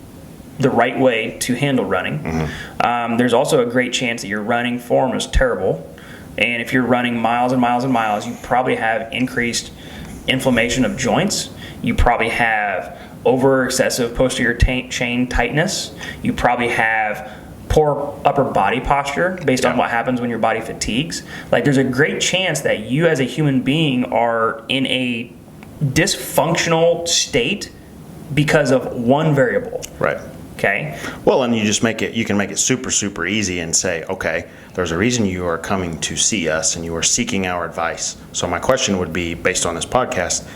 the right way to handle running. Mm-hmm. There's also a great chance that your running form is terrible. And if you're running miles and miles and miles, you probably have increased inflammation of joints. You probably have over-excessive posterior chain tightness. You probably have poor upper body posture based on what happens when your body fatigues. Like, there's a great chance that you as a human being are in a dysfunctional state because of one variable. Right. Okay. Well, and you can make it super, super easy and say, okay, there's a reason you are coming to see us and you are seeking our advice. So my question would be, based on this podcast,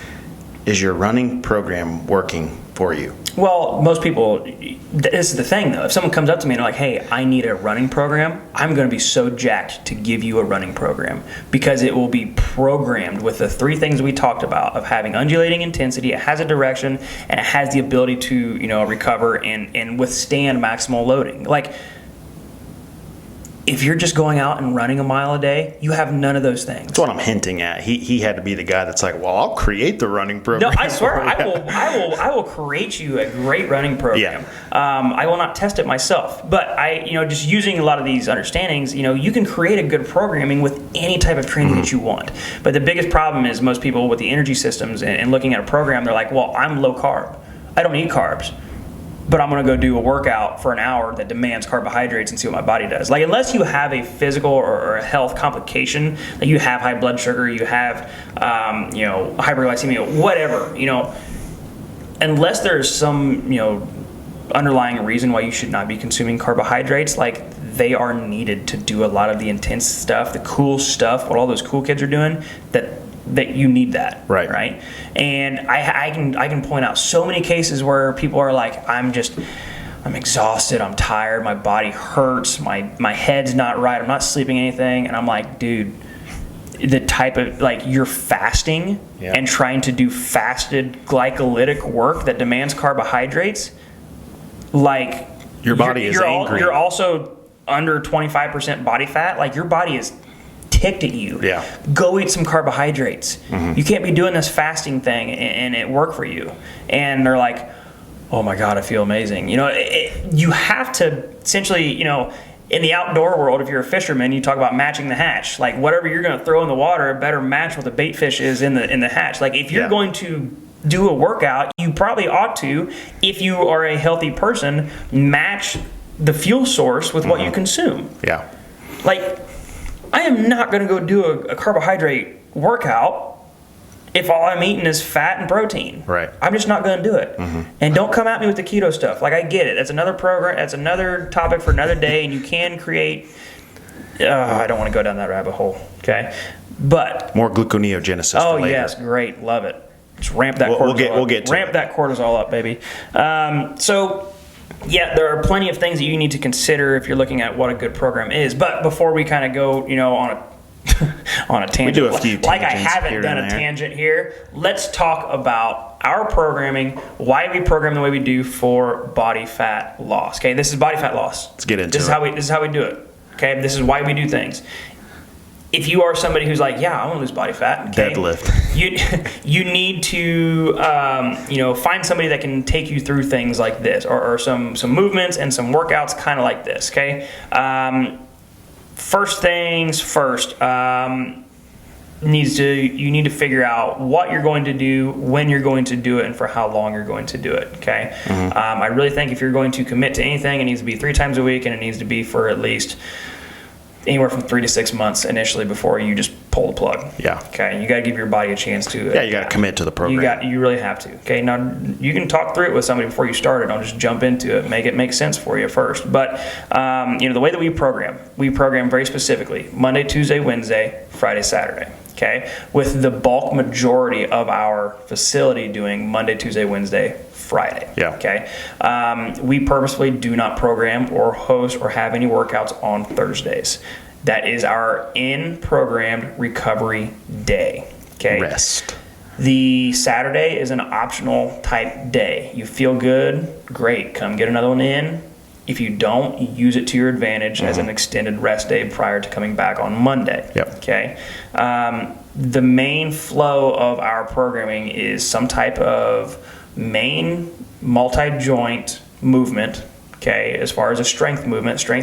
is your running program working for you? Well, most people, this is the thing though. If someone comes up to me and they're like, hey, I need a running program, I'm going to be so jacked to give you a running program because it will be programmed with the three things we talked about of having undulating intensity, it has a direction, and it has the ability to, recover and withstand maximal loading. Like, if you're just going out and running a mile a day, you have none of those things. That's what I'm hinting at. He had to be the guy that's like, well, I'll create the running program. No, I swear, I will create you a great running program. Yeah. I will not test it myself, but just using a lot of these understandings, you can create a good programming with any type of training that you want. But the biggest problem is most people with the energy systems and looking at a program, they're like, well, I'm low carb. I don't eat carbs. But I'm going to go do a workout for an hour that demands carbohydrates and see what my body does. Like, unless you have a physical or a health complication, like you have high blood sugar, you have, hyperglycemia, whatever, unless there's some, underlying reason why you should not be consuming carbohydrates, like they are needed to do a lot of the intense stuff, the cool stuff, what all those cool kids are doing, that you need that, right? And I can point out so many cases where people are like, I'm exhausted, I'm tired, my body hurts, my head's not right, I'm not sleeping anything, and I'm like, dude, the type of, like, you're fasting and trying to do fasted glycolytic work that demands carbohydrates, like your body is angry. You're also under 25% body fat, like your body is ticked at you. Yeah. Go eat some carbohydrates. Mm-hmm. You can't be doing this fasting thing and it work for you. And they're like, oh my God, I feel amazing. You have to essentially, in the outdoor world, if you're a fisherman, you talk about matching the hatch. Like, whatever you're going to throw in the water, it better match what the bait fish is in the hatch. Like, if you're going to do a workout, you probably ought to, if you are a healthy person, match the fuel source with what you consume. Yeah. Like, I am not going to go do a carbohydrate workout if all I'm eating is fat and protein. Right. I'm just not going to do it. Mm-hmm. And don't come at me with the keto stuff. Like, I get it. That's another program. That's another topic for another day. And you can create. I don't want to go down that rabbit hole. Okay. But more gluconeogenesis. Oh yes, great, love it. Just ramp that cortisol. We'll get to ramp that cortisol up, baby. So. Yeah, there are plenty of things that you need to consider if you're looking at what a good program is. But before we kind of go, on a on a tangent. We do a few like I tangents haven't here done and a there. tangent here. Let's talk about our programming, why we program the way we do for body fat loss. Okay, this is body fat loss. Let's get into this. This is how we do it. Okay, this is why we do things. If you are somebody who's like, yeah, I want to lose body fat, okay, Deadlift. you need to find somebody that can take you through things like this, or some movements and some workouts kind of like this. Okay, first things first. You need to figure out what you're going to do, when you're going to do it, and for how long you're going to do it. Okay, I really think if you're going to commit to anything, it needs to be 3 times a week, and it needs to be for at least anywhere from 3 to 6 months initially before you just pull the plug. Yeah. Okay, you got to give your body a chance to. Yeah, you got to commit to the program. You really have to. Okay, now you can talk through it with somebody before you start it. Don't just jump into it. Make it make sense for you first. But the way that we program very specifically Monday, Tuesday, Wednesday, Friday, Saturday. Okay, with the bulk majority of our facility doing Monday, Tuesday, Wednesday, Friday. Yeah. Okay. We purposefully do not program or host or have any workouts on Thursdays. That is our in-programmed recovery day. Okay. Rest. The Saturday is an optional type day. You feel good, great. Come get another one in. If you don't, use it to your advantage as an extended rest day prior to coming back on Monday. Yep. Okay. The main flow of our programming is some type of main multi-joint movement. Okay, as far as a strength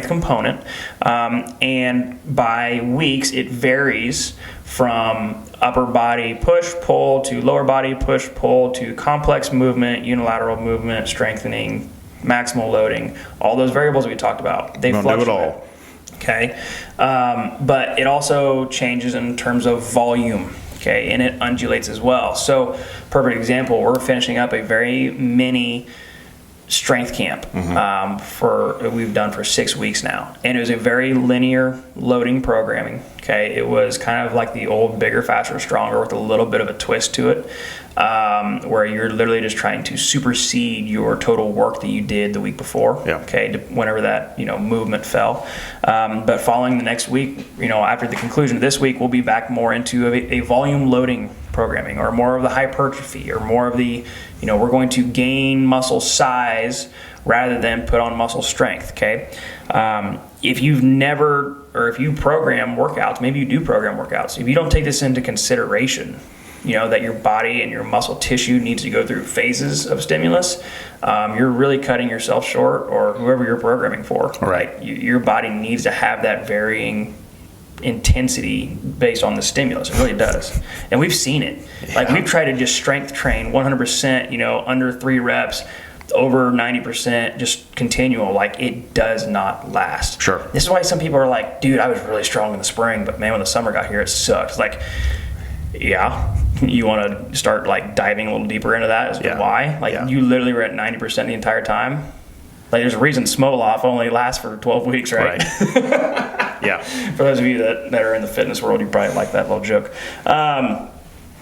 component, and by weeks it varies from upper body push pull to lower body push pull to complex movement, unilateral movement, strengthening, maximal loading, all those variables we talked about. They fluctuate. Do it all. Okay, but it also changes in terms of volume. Okay, and it undulates as well. So, perfect example, we're finishing up a very mini strength camp we've done for 6 weeks now, and it was a very linear loading programming. Okay, it was kind of like the old bigger, faster, stronger with a little bit of a twist to it, where you're literally just trying to supersede your total work that you did the week before. Yeah. Okay, whenever that movement fell. But following the next week, after the conclusion of this week, we'll be back more into a volume loading programming, or more of the hypertrophy, or more of the we're going to gain muscle size rather than put on muscle strength. Okay, if you program workouts, maybe you do program workouts, if you don't take this into consideration, that your body and your muscle tissue needs to go through phases of stimulus, you're really cutting yourself short, or whoever you're programming for. Right. Your body needs to have that varying intensity based on the stimulus. It really does. And we've seen it. Yeah. Like, we've tried to just strength train 100%, under 3 reps, over 90%, just continual. Like, it does not last. Sure. This is why some people are like, dude, I was really strong in the spring, but man, when the summer got here, it sucks. Like, yeah, you want to start like diving a little deeper into that as to why? Like, you literally were at 90% the entire time. Like, there's a reason Smoloff only lasts for 12 weeks, right? Yeah. For those of you that are in the fitness world, you probably like that little joke.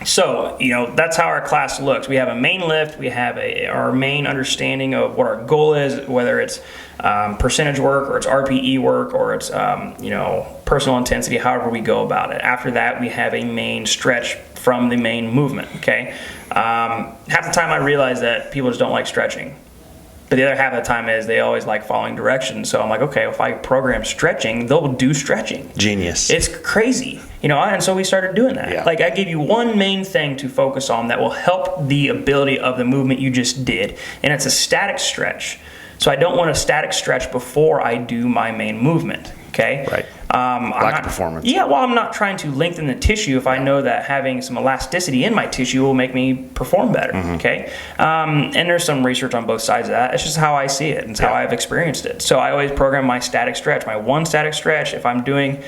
So, that's how our class looks. We have a main lift. We have our main understanding of what our goal is, whether it's percentage work, or it's RPE work, or it's, personal intensity, however we go about it. After that, we have a main stretch from the main movement, okay? Half the time I realize that people just don't like stretching. But the other half of the time is they always like following directions. So I'm like, okay, if I program stretching, they'll do stretching. Genius. It's crazy. And so we started doing that. Yeah. Like, I give you one main thing to focus on that will help the ability of the movement you just did. And it's a static stretch. So I don't want a static stretch before I do my main movement. Okay? Right. Lack of performance. Yeah, well, I'm not trying to lengthen the tissue if I know that having some elasticity in my tissue will make me perform better. Okay? And there's some research on both sides of that. It's just how I see it. It's how I've experienced it. So I always program my static stretch, my one static stretch. If I'm doing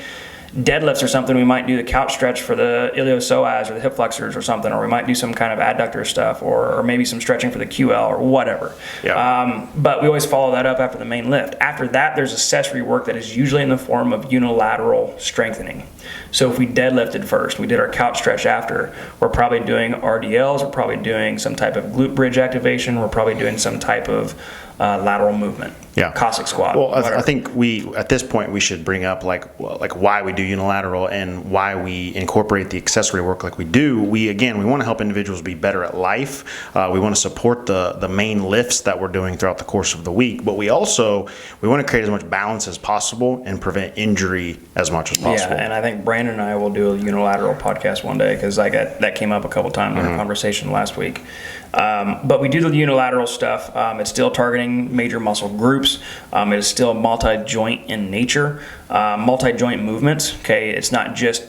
deadlifts or something, we might do the couch stretch for the iliopsoas or the hip flexors or something, or we might do some kind of adductor stuff, or maybe some stretching for the QL or whatever. Yeah. But we always follow that up after the main lift. After that, there's accessory work that is usually in the form of unilateral strengthening. So if we deadlifted first, we did our couch stretch after, we're probably doing RDLs, we're probably doing some type of glute bridge activation, we're probably doing some type of lateral movement. Yeah. Cossack squat. Well, whatever. I think at this point we should bring up like why we do unilateral and why we incorporate the accessory work like we do. We want to help individuals be better at life. We want to support the main lifts that we're doing throughout the course of the week, but we want to create as much balance as possible and prevent injury as much as possible. Yeah, and I think Brandon and I will do a unilateral podcast one day because that came up a couple times in our conversation last week. But we do the unilateral stuff. It's still targeting major muscle groups. It is still multi-joint in nature. Multi-joint movements. Okay, it's not just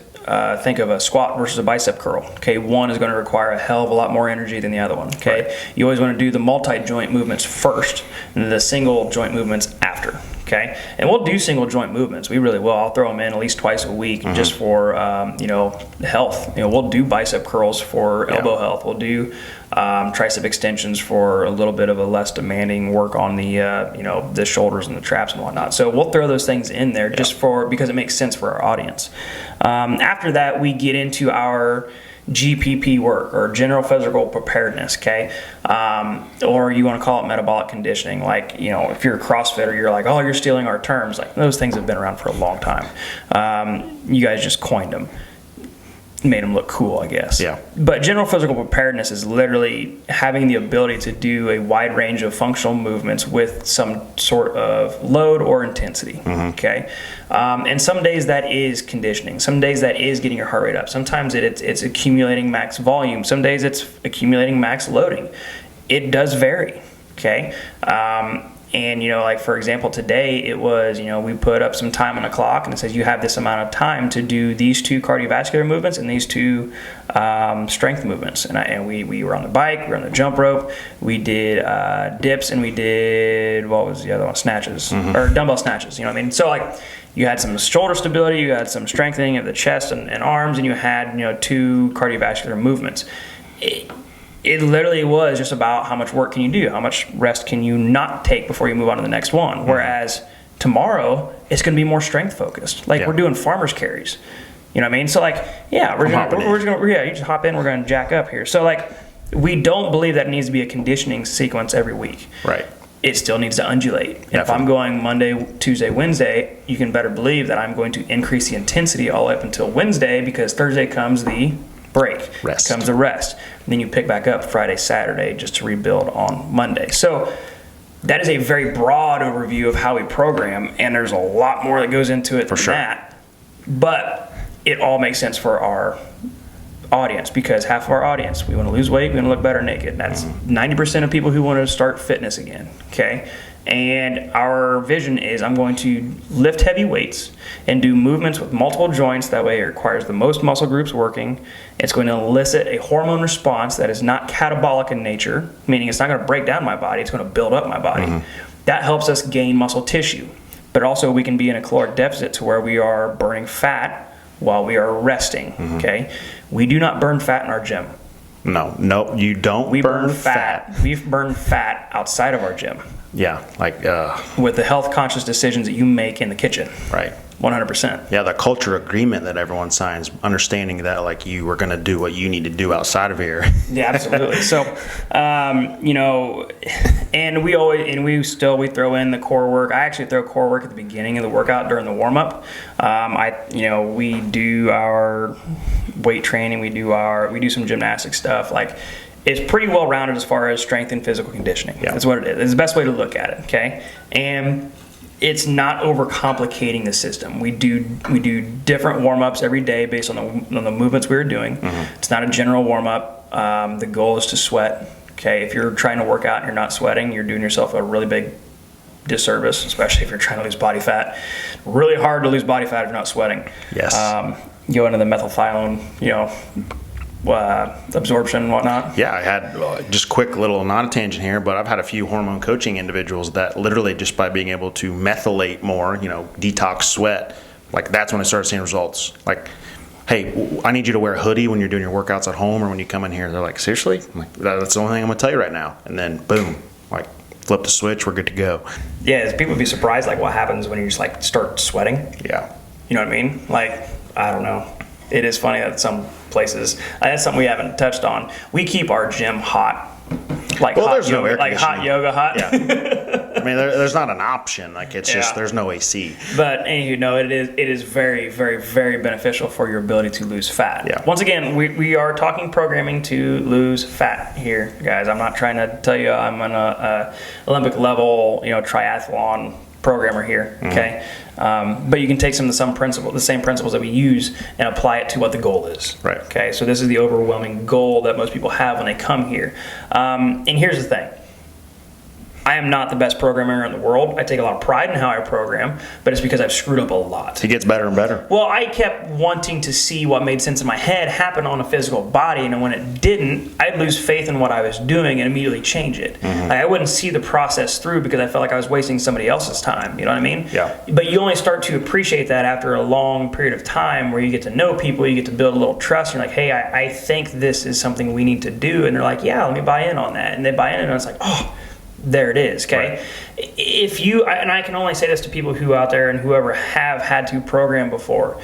think of a squat versus a bicep curl. Okay, one is going to require a hell of a lot more energy than the other one. Okay, right. You always want to do the multi-joint movements first, and the single joint movements after. Okay, and we'll do single joint movements. We really will. I'll throw them in at least twice a week just for health. We'll do bicep curls for elbow health. We'll do tricep extensions for a little bit of a less demanding work on the the shoulders and the traps and whatnot. So we'll throw those things in there just because it makes sense for our audience. After that, we get into our GPP work, or general physical preparedness, okay? Or you want to call it metabolic conditioning. Like, if you're a CrossFitter, you're like, oh, you're stealing our terms. Like, those things have been around for a long time. You guys just coined them. Made them look cool, I guess. Yeah. But general physical preparedness is literally having the ability to do a wide range of functional movements with some sort of load or intensity. Okay. And some days that is conditioning. Some days that is getting your heart rate up. Sometimes it's accumulating max volume. Some days it's accumulating max loading. It does vary. Okay. And, like, for example, today it was, we put up some time on the clock and it says you have this amount of time to do these 2 cardiovascular movements and these 2 strength movements. And we were on the bike, we were on the jump rope, we did dips, and we did, what was the other one? Snatches, or dumbbell snatches, you know what I mean? So, like, you had some shoulder stability, you had some strengthening of the chest and arms, and you had, 2 cardiovascular movements. It literally was just about how much work can you do, how much rest can you not take before you move on to the next one. Whereas tomorrow, it's going to be more strength focused. Like, we're doing farmer's carries. You know what I mean? So, like, you just hop in, we're going to jack up here. So, like, we don't believe that it needs to be a conditioning sequence every week. Right. It still needs to undulate. And if I'm going Monday, Tuesday, Wednesday, you can better believe that I'm going to increase the intensity all the way up until Wednesday, because Thursday comes the break. Rest. Comes the rest. And then you pick back up Friday, Saturday, just to rebuild on Monday. So that is a very broad overview of how we program, and there's a lot more that goes into it than that. But it all makes sense for our audience, because half of our audience, we want to lose weight, we want to look better naked. That's 90% of people who want to start fitness again, okay? And our vision is, I'm going to lift heavy weights and do movements with multiple joints. That way it requires the most muscle groups working. It's going to elicit a hormone response that is not catabolic in nature, meaning it's not going to break down my body, it's going to build up my body. That helps us gain muscle tissue. But also we can be in a caloric deficit to where we are burning fat while we are resting, okay? We do not burn fat in our gym. No, you don't. We burn fat. We burn fat outside of our gym. Yeah, like with the health conscious decisions that you make in the kitchen. Right. 100%. Yeah, the culture agreement that everyone signs, understanding that, like, you are going to do what you need to do outside of here. Yeah, absolutely. So, and we throw in the core work. I actually throw core work at the beginning of the workout during the warm up. We do our weight training. We do some gymnastic stuff. Like, it's pretty well rounded as far as strength and physical conditioning. Yeah. That's what it is. It's the best way to look at it. Okay, and it's not overcomplicating the system. We do different warm-ups every day based on the movements we were doing. It's not a general warm-up. The goal is to sweat. Okay, if you're trying to work out and you're not sweating, you're doing yourself a really big disservice, especially if you're trying to lose body fat. Really hard to lose body fat if you're not sweating. Yes. Go into the methylthione, absorption and whatnot. Yeah, I had just quick little, not a tangent here, but I've had a few hormone coaching individuals that literally just by being able to methylate more, detox sweat, like, that's when I started seeing results. Like, hey, I need you to wear a hoodie when you're doing your workouts at home or when you come in here. They're like, seriously? I'm like, that's the only thing I'm going to tell you right now. And then boom, like, flip the switch, we're good to go. Yeah, people would be surprised, like, what happens when you just, like, start sweating. Yeah. You know what I mean? Like, I don't know. It is funny that some places, that's something we haven't touched on. We keep our gym hot. Like, well, hot there's yoga, no air like hot yoga hot. Yeah. I mean, there's not an option. Like, it's just, there's no AC. But anywho, no, it is very, very, very beneficial for your ability to lose fat. Yeah. Once again, we are talking programming to lose fat here, guys. I'm not trying to tell you I'm an Olympic level, triathlon programmer here, okay? But you can take the same principles that we use and apply it to what the goal is. Right. Okay, so this is the overwhelming goal that most people have when they come here. And here's the thing. I am not the best programmer in the world. I take a lot of pride in how I program, but it's because I've screwed up a lot. It gets better and better. Well, I kept wanting to see what made sense in my head happen on a physical body, and when it didn't, I'd lose faith in what I was doing and immediately change it. Like, I wouldn't see the process through because I felt like I was wasting somebody else's time. You know what I mean? Yeah. But you only start to appreciate that after a long period of time where you get to know people, you get to build a little trust. You're like, hey, I think this is something we need to do. And they're like, yeah, let me buy in on that. And they buy in, and it's like, oh, there it is, okay? Right. If you, and I can only say this to people who out there and whoever have had to program before,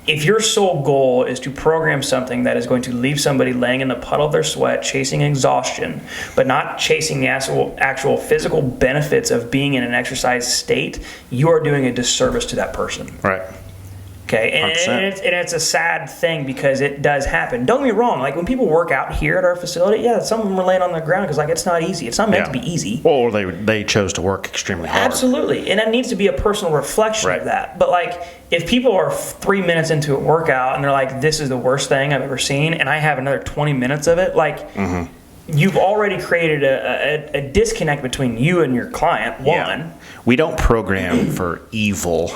if your sole goal is to program something that is going to leave somebody laying in the puddle of their sweat, chasing exhaustion, but not chasing the actual physical benefits of being in an exercise state, you are doing a disservice to that person. Right. Okay, and it's a sad thing because it does happen. Don't get me wrong. Like, when people work out here at our facility, some of them are laying on the ground because, like, it's not easy. It's not meant to be easy. Or they chose to work extremely hard. Absolutely, and that needs to be a personal reflection of that. But, like, if people are 3 minutes into a workout and they're like, this is the worst thing I've ever seen, and I have another 20 minutes of it, like, you've already created a disconnect between you and your client, one. We don't program for evil,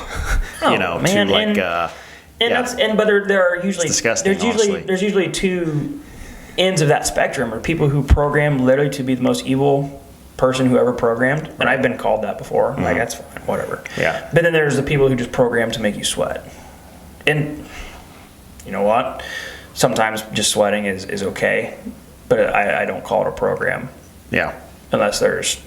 man, to like, but there are usually, it's disgusting, there's usually two ends of that spectrum, or people who program literally to be the most evil person who ever programmed, and I've been called that before. Like, that's fine, whatever. Yeah. But then there's the people who just program to make you sweat, and you know what? Sometimes just sweating is okay, but I don't call it a program. Yeah. Unless there's,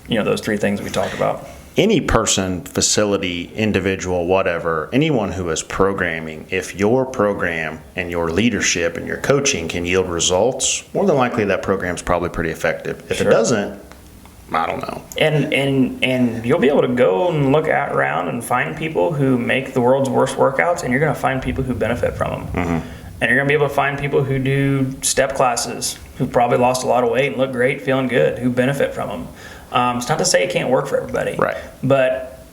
those three things we talked about. Any person, facility, individual, whatever, anyone who is programming, if your program and your leadership and your coaching can yield results, more than likely that program's probably pretty effective. If it doesn't, I don't know. And you'll be able to go and look around and find people who make the world's worst workouts, and you're going to find people who benefit from them. And you're going to be able to find people who do step classes, who probably lost a lot of weight and look great, feeling good, who benefit from them. It's not to say it can't work for everybody. Right. But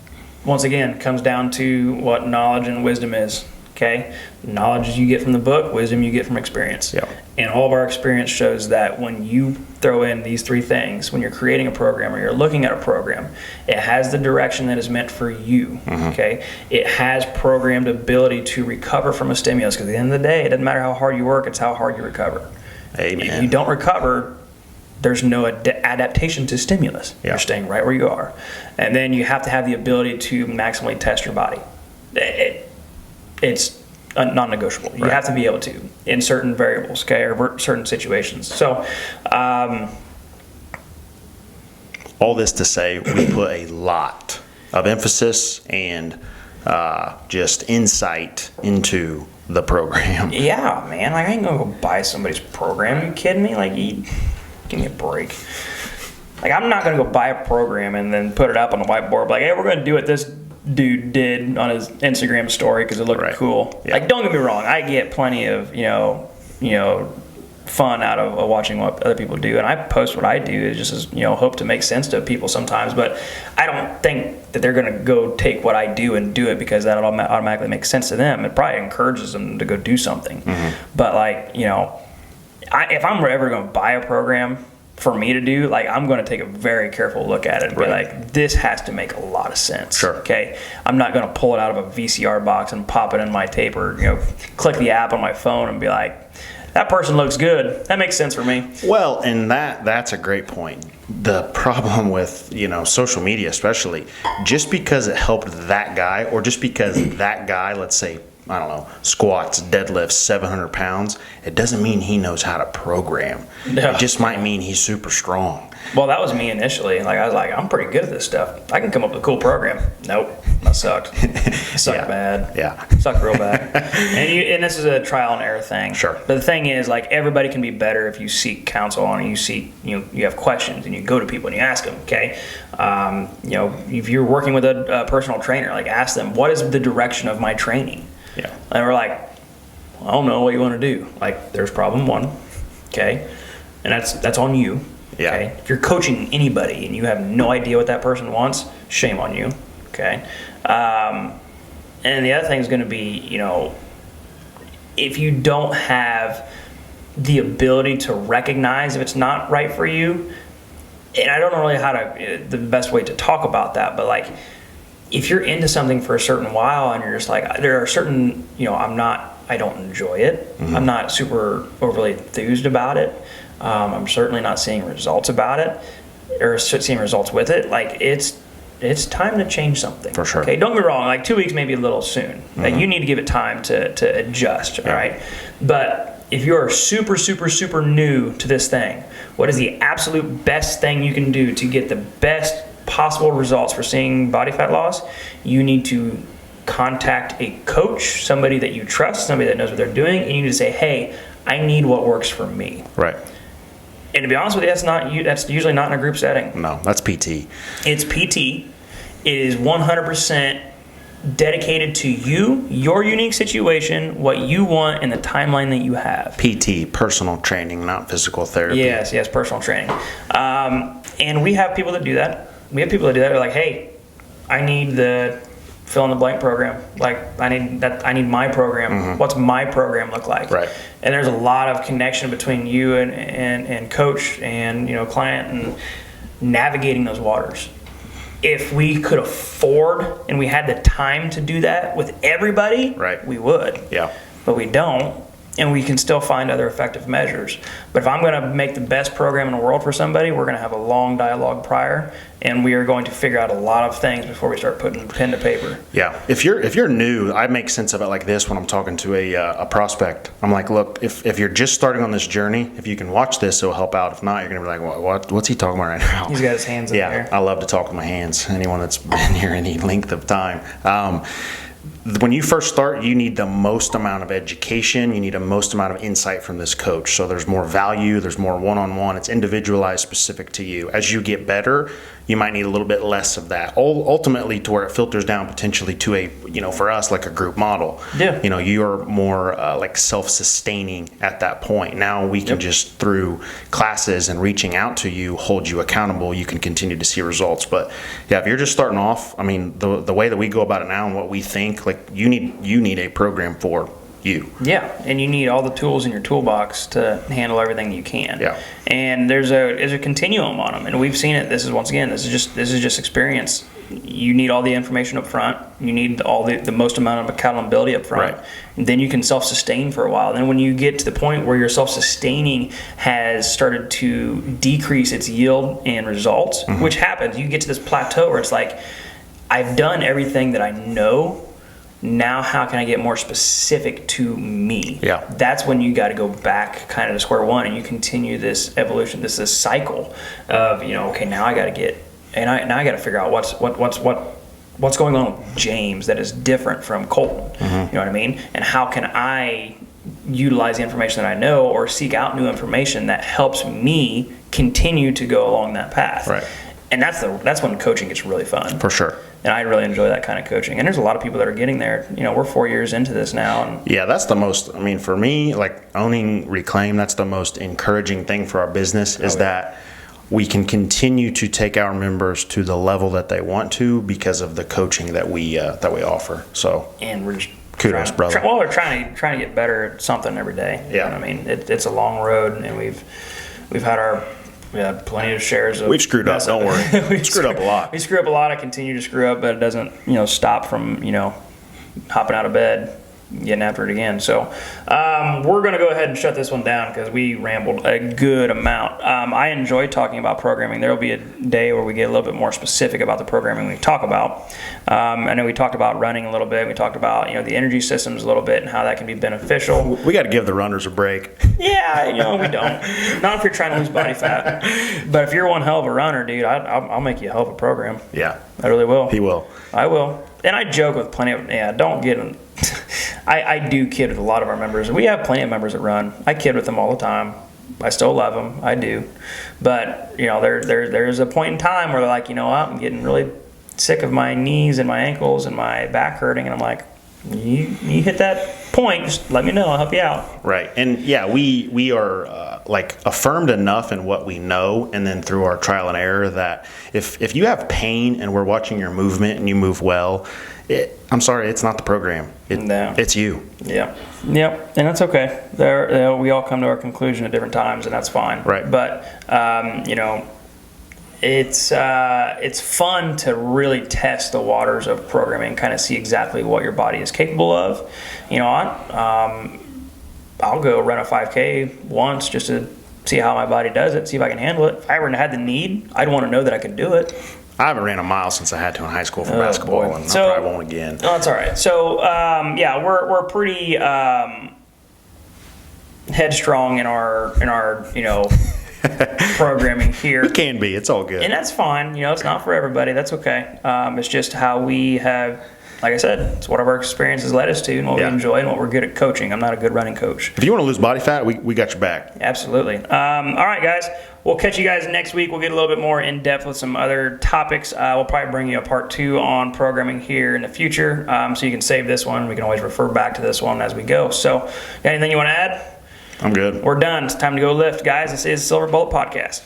once again, it comes down to what knowledge and wisdom is. Okay? Knowledge you get from the book, wisdom you get from experience. Yeah. And all of our experience shows that when you throw in these three things, when you're creating a program or you're looking at a program, it has the direction that is meant for you. Okay? It has programmed ability to recover from a stimulus, because at the end of the day, it doesn't matter how hard you work, it's how hard you recover. Amen. If you don't recover, there's no adaptation to stimulus. Yeah. You're staying right where you are. And then you have to have the ability to maximally test your body. It's non-negotiable. You have to be able to in certain variables, okay, or certain situations. So, all this to say, we put a lot of emphasis and just insight into the program. Yeah, man. Like, I ain't gonna go buy somebody's program. Are you kidding me? Like, give me a break. Like, I'm not gonna go buy a program and then put it up on the whiteboard. Like, hey, we're gonna do what this dude did on his Instagram story because it looked cool. Yeah. Like, don't get me wrong, I get plenty of fun out of watching what other people do, and I post what I do just as hope to make sense to people sometimes. But I don't think that they're gonna go take what I do and do it because that automatically makes sense to them. It probably encourages them to go do something. But like, if I'm ever gonna buy a program for me to do, like, I'm going to take a very careful look at it and be like, this has to make a lot of sense. Sure. Okay. I'm not going to pull it out of a VCR box and pop it in my tape, or click the app on my phone and be like, that person looks good. That makes sense for me. Well, and that's a great point. The problem with, social media especially, just because it helped that guy, or just because that guy, let's say, I don't know, squats, deadlifts 700 pounds, it doesn't mean he knows how to program. Yeah. It just might mean he's super strong. Well, that was me initially. Like, I was like, I'm pretty good at this stuff. I can come up with a cool program. Nope, that sucked. It sucked bad. Yeah. Sucked real bad. And this is a trial and error thing. Sure. But the thing is, like, everybody can be better if you seek counsel and you have questions and you go to people and you ask them. Okay. If you're working with a personal trainer, like, ask them, what is the direction of my training? Yeah. And we're like, I don't know what you want to do. Like, there's problem one. Okay. And that's on you. Yeah. Okay. If you're coaching anybody and you have no idea what that person wants, shame on you. Okay. And the other thing is going to be, if you don't have the ability to recognize if it's not right for you, and I don't know really the best way to talk about that, but like, if you're into something for a certain while and you're just like, there are certain, I don't enjoy it. Mm-hmm. I'm not super overly enthused about it. I'm certainly not seeing results about it or seeing results with it. Like, it's time to change something. For sure. Okay, don't get me wrong. Like, 2 weeks may be a little soon. Mm-hmm. Like, you need to give it time to adjust. Yeah. All right. But if you're super, super, super new to this thing, what is the absolute best thing you can do to get the best possible results for seeing body fat loss? You need to contact a coach, somebody that you trust, somebody that knows what they're doing, and you need to say, hey, I need what works for me. Right. And to be honest with you, that's usually not in a group setting. No, that's PT. It's PT. It is 100% dedicated to you, your unique situation, what you want, and the timeline that you have. PT, personal training, not physical therapy. Yes, personal training. And we have people that do that. They're like, hey, I need the fill in the blank program. Like, I need my program. Mm-hmm. What's my program look like? Right. And there's a lot of connection between you and coach and client and navigating those waters. If we could afford and we had the time to do that with everybody, right, we would. Yeah. But we don't. And we can still find other effective measures. But if I'm going to make the best program in the world for somebody, we're going to have a long dialogue prior, and we are going to figure out a lot of things before we start putting pen to paper. Yeah. If you're new, I make sense of it like this when I'm talking to a prospect. I'm like, look, if you're just starting on this journey, if you can watch this, it'll help out. If not, you're going to be like, what's he talking about right now? He's got his hands in there. Yeah, I love to talk with my hands. Anyone that's been here any length of time. When you first start, you need the most amount of education. You need the most amount of insight from this coach. So there's more value. There's more one-on-one. It's individualized, specific to you. As you get better, you might need a little bit less of that. Ultimately, to where it filters down potentially to a, for us, like a group model. Yeah. You're more like self-sustaining at that point. Now we can just, through classes and reaching out to you, hold you accountable. You can continue to see results. But yeah, if you're just starting off, I mean, the way that we go about it now and what we think, like, you need a program for you. Yeah, and you need all the tools in your toolbox to handle everything you can. Yeah, and there's a continuum on them, and we've seen it. This is just experience. You need all the information up front. You need all the most amount of accountability up front. Right. And then you can self-sustain for a while. Then when you get to the point where your self-sustaining has started to decrease its yield and results, mm-hmm. which happens, you get to this plateau where it's like, I've done everything that I know. Now, how can I get more specific to me? Yeah. That's when you got to go back kind of to square one, and you continue this evolution, this cycle of, okay, now I got to get, and now I got to figure out what's going on with James that is different from Colton. Mm-hmm. You know what I mean? And how can I utilize the information that I know or seek out new information that helps me continue to go along that path? Right. And that's when coaching gets really fun. For sure. And I really enjoy that kind of coaching. And there's a lot of people that are getting there. We're 4 years into this now. And yeah, that's the most, for me, like owning Reclaim, that's the most encouraging thing for our business is that we can continue to take our members to the level that they want to because of the coaching that we offer. So, and we're just kudos, brother. We're trying to get better at something every day. Yeah. I mean, it's a long road, and we've had plenty of shares of. We've screwed up. Don't worry. We've screwed up a lot. We screw up a lot. I continue to screw up, but it doesn't, stop from, hopping out of bed, getting after it again. So we're going to go ahead and shut this one down because we rambled a good amount. I enjoy talking about programming. There will be a day where we get a little bit more specific about the programming we talk about. I know we talked about running a little bit. We talked about the energy systems a little bit and how that can be beneficial. We got to give the runners a break. Yeah, we don't. Not if you're trying to lose body fat. But if you're one hell of a runner, dude, I'll make you a hell of a program. Yeah. I really will. He will. I will. And I joke with plenty of, don't get them. I do kid with a lot of our members. We have plenty of members that run. I kid with them all the time. I still love them. I do. But, there's a point in time where they're like, what, I'm getting really sick of my knees and my ankles and my back hurting. And I'm like, you hit that point, just let me know. I'll help you out. Right. And yeah, we are affirmed enough in what we know, and then through our trial and error, that if you have pain and we're watching your movement and you move well, I'm sorry, it's not the program. It's you. Yeah. Yep. And that's okay. We all come to our conclusion at different times, and that's fine. Right. But it's fun to really test the waters of programming, kind of see exactly what your body is capable of. I'll go run a 5K once just to see how my body does it, see if I can handle it. If I ever had the need, I'd want to know that I could do it. I haven't ran a mile since I had to in high school for basketball, and I probably won't again. No, that's all right. So, we're pretty headstrong in our programming here. We can be. It's all good. And that's fine. It's not for everybody. That's okay. It's just how we have, like I said, it's what our experiences led us to and what we enjoy and what we're good at coaching. I'm not a good running coach. If you want to lose body fat, we got your back. Absolutely. All right, guys. We'll catch you guys next week. We'll get a little bit more in depth with some other topics. We'll probably bring you a part 2 on programming here in the future. So you can save this one. We can always refer back to this one as we go. So, got anything you want to add? I'm good. We're done. It's time to go lift, guys. This is Silver Bullet Podcast.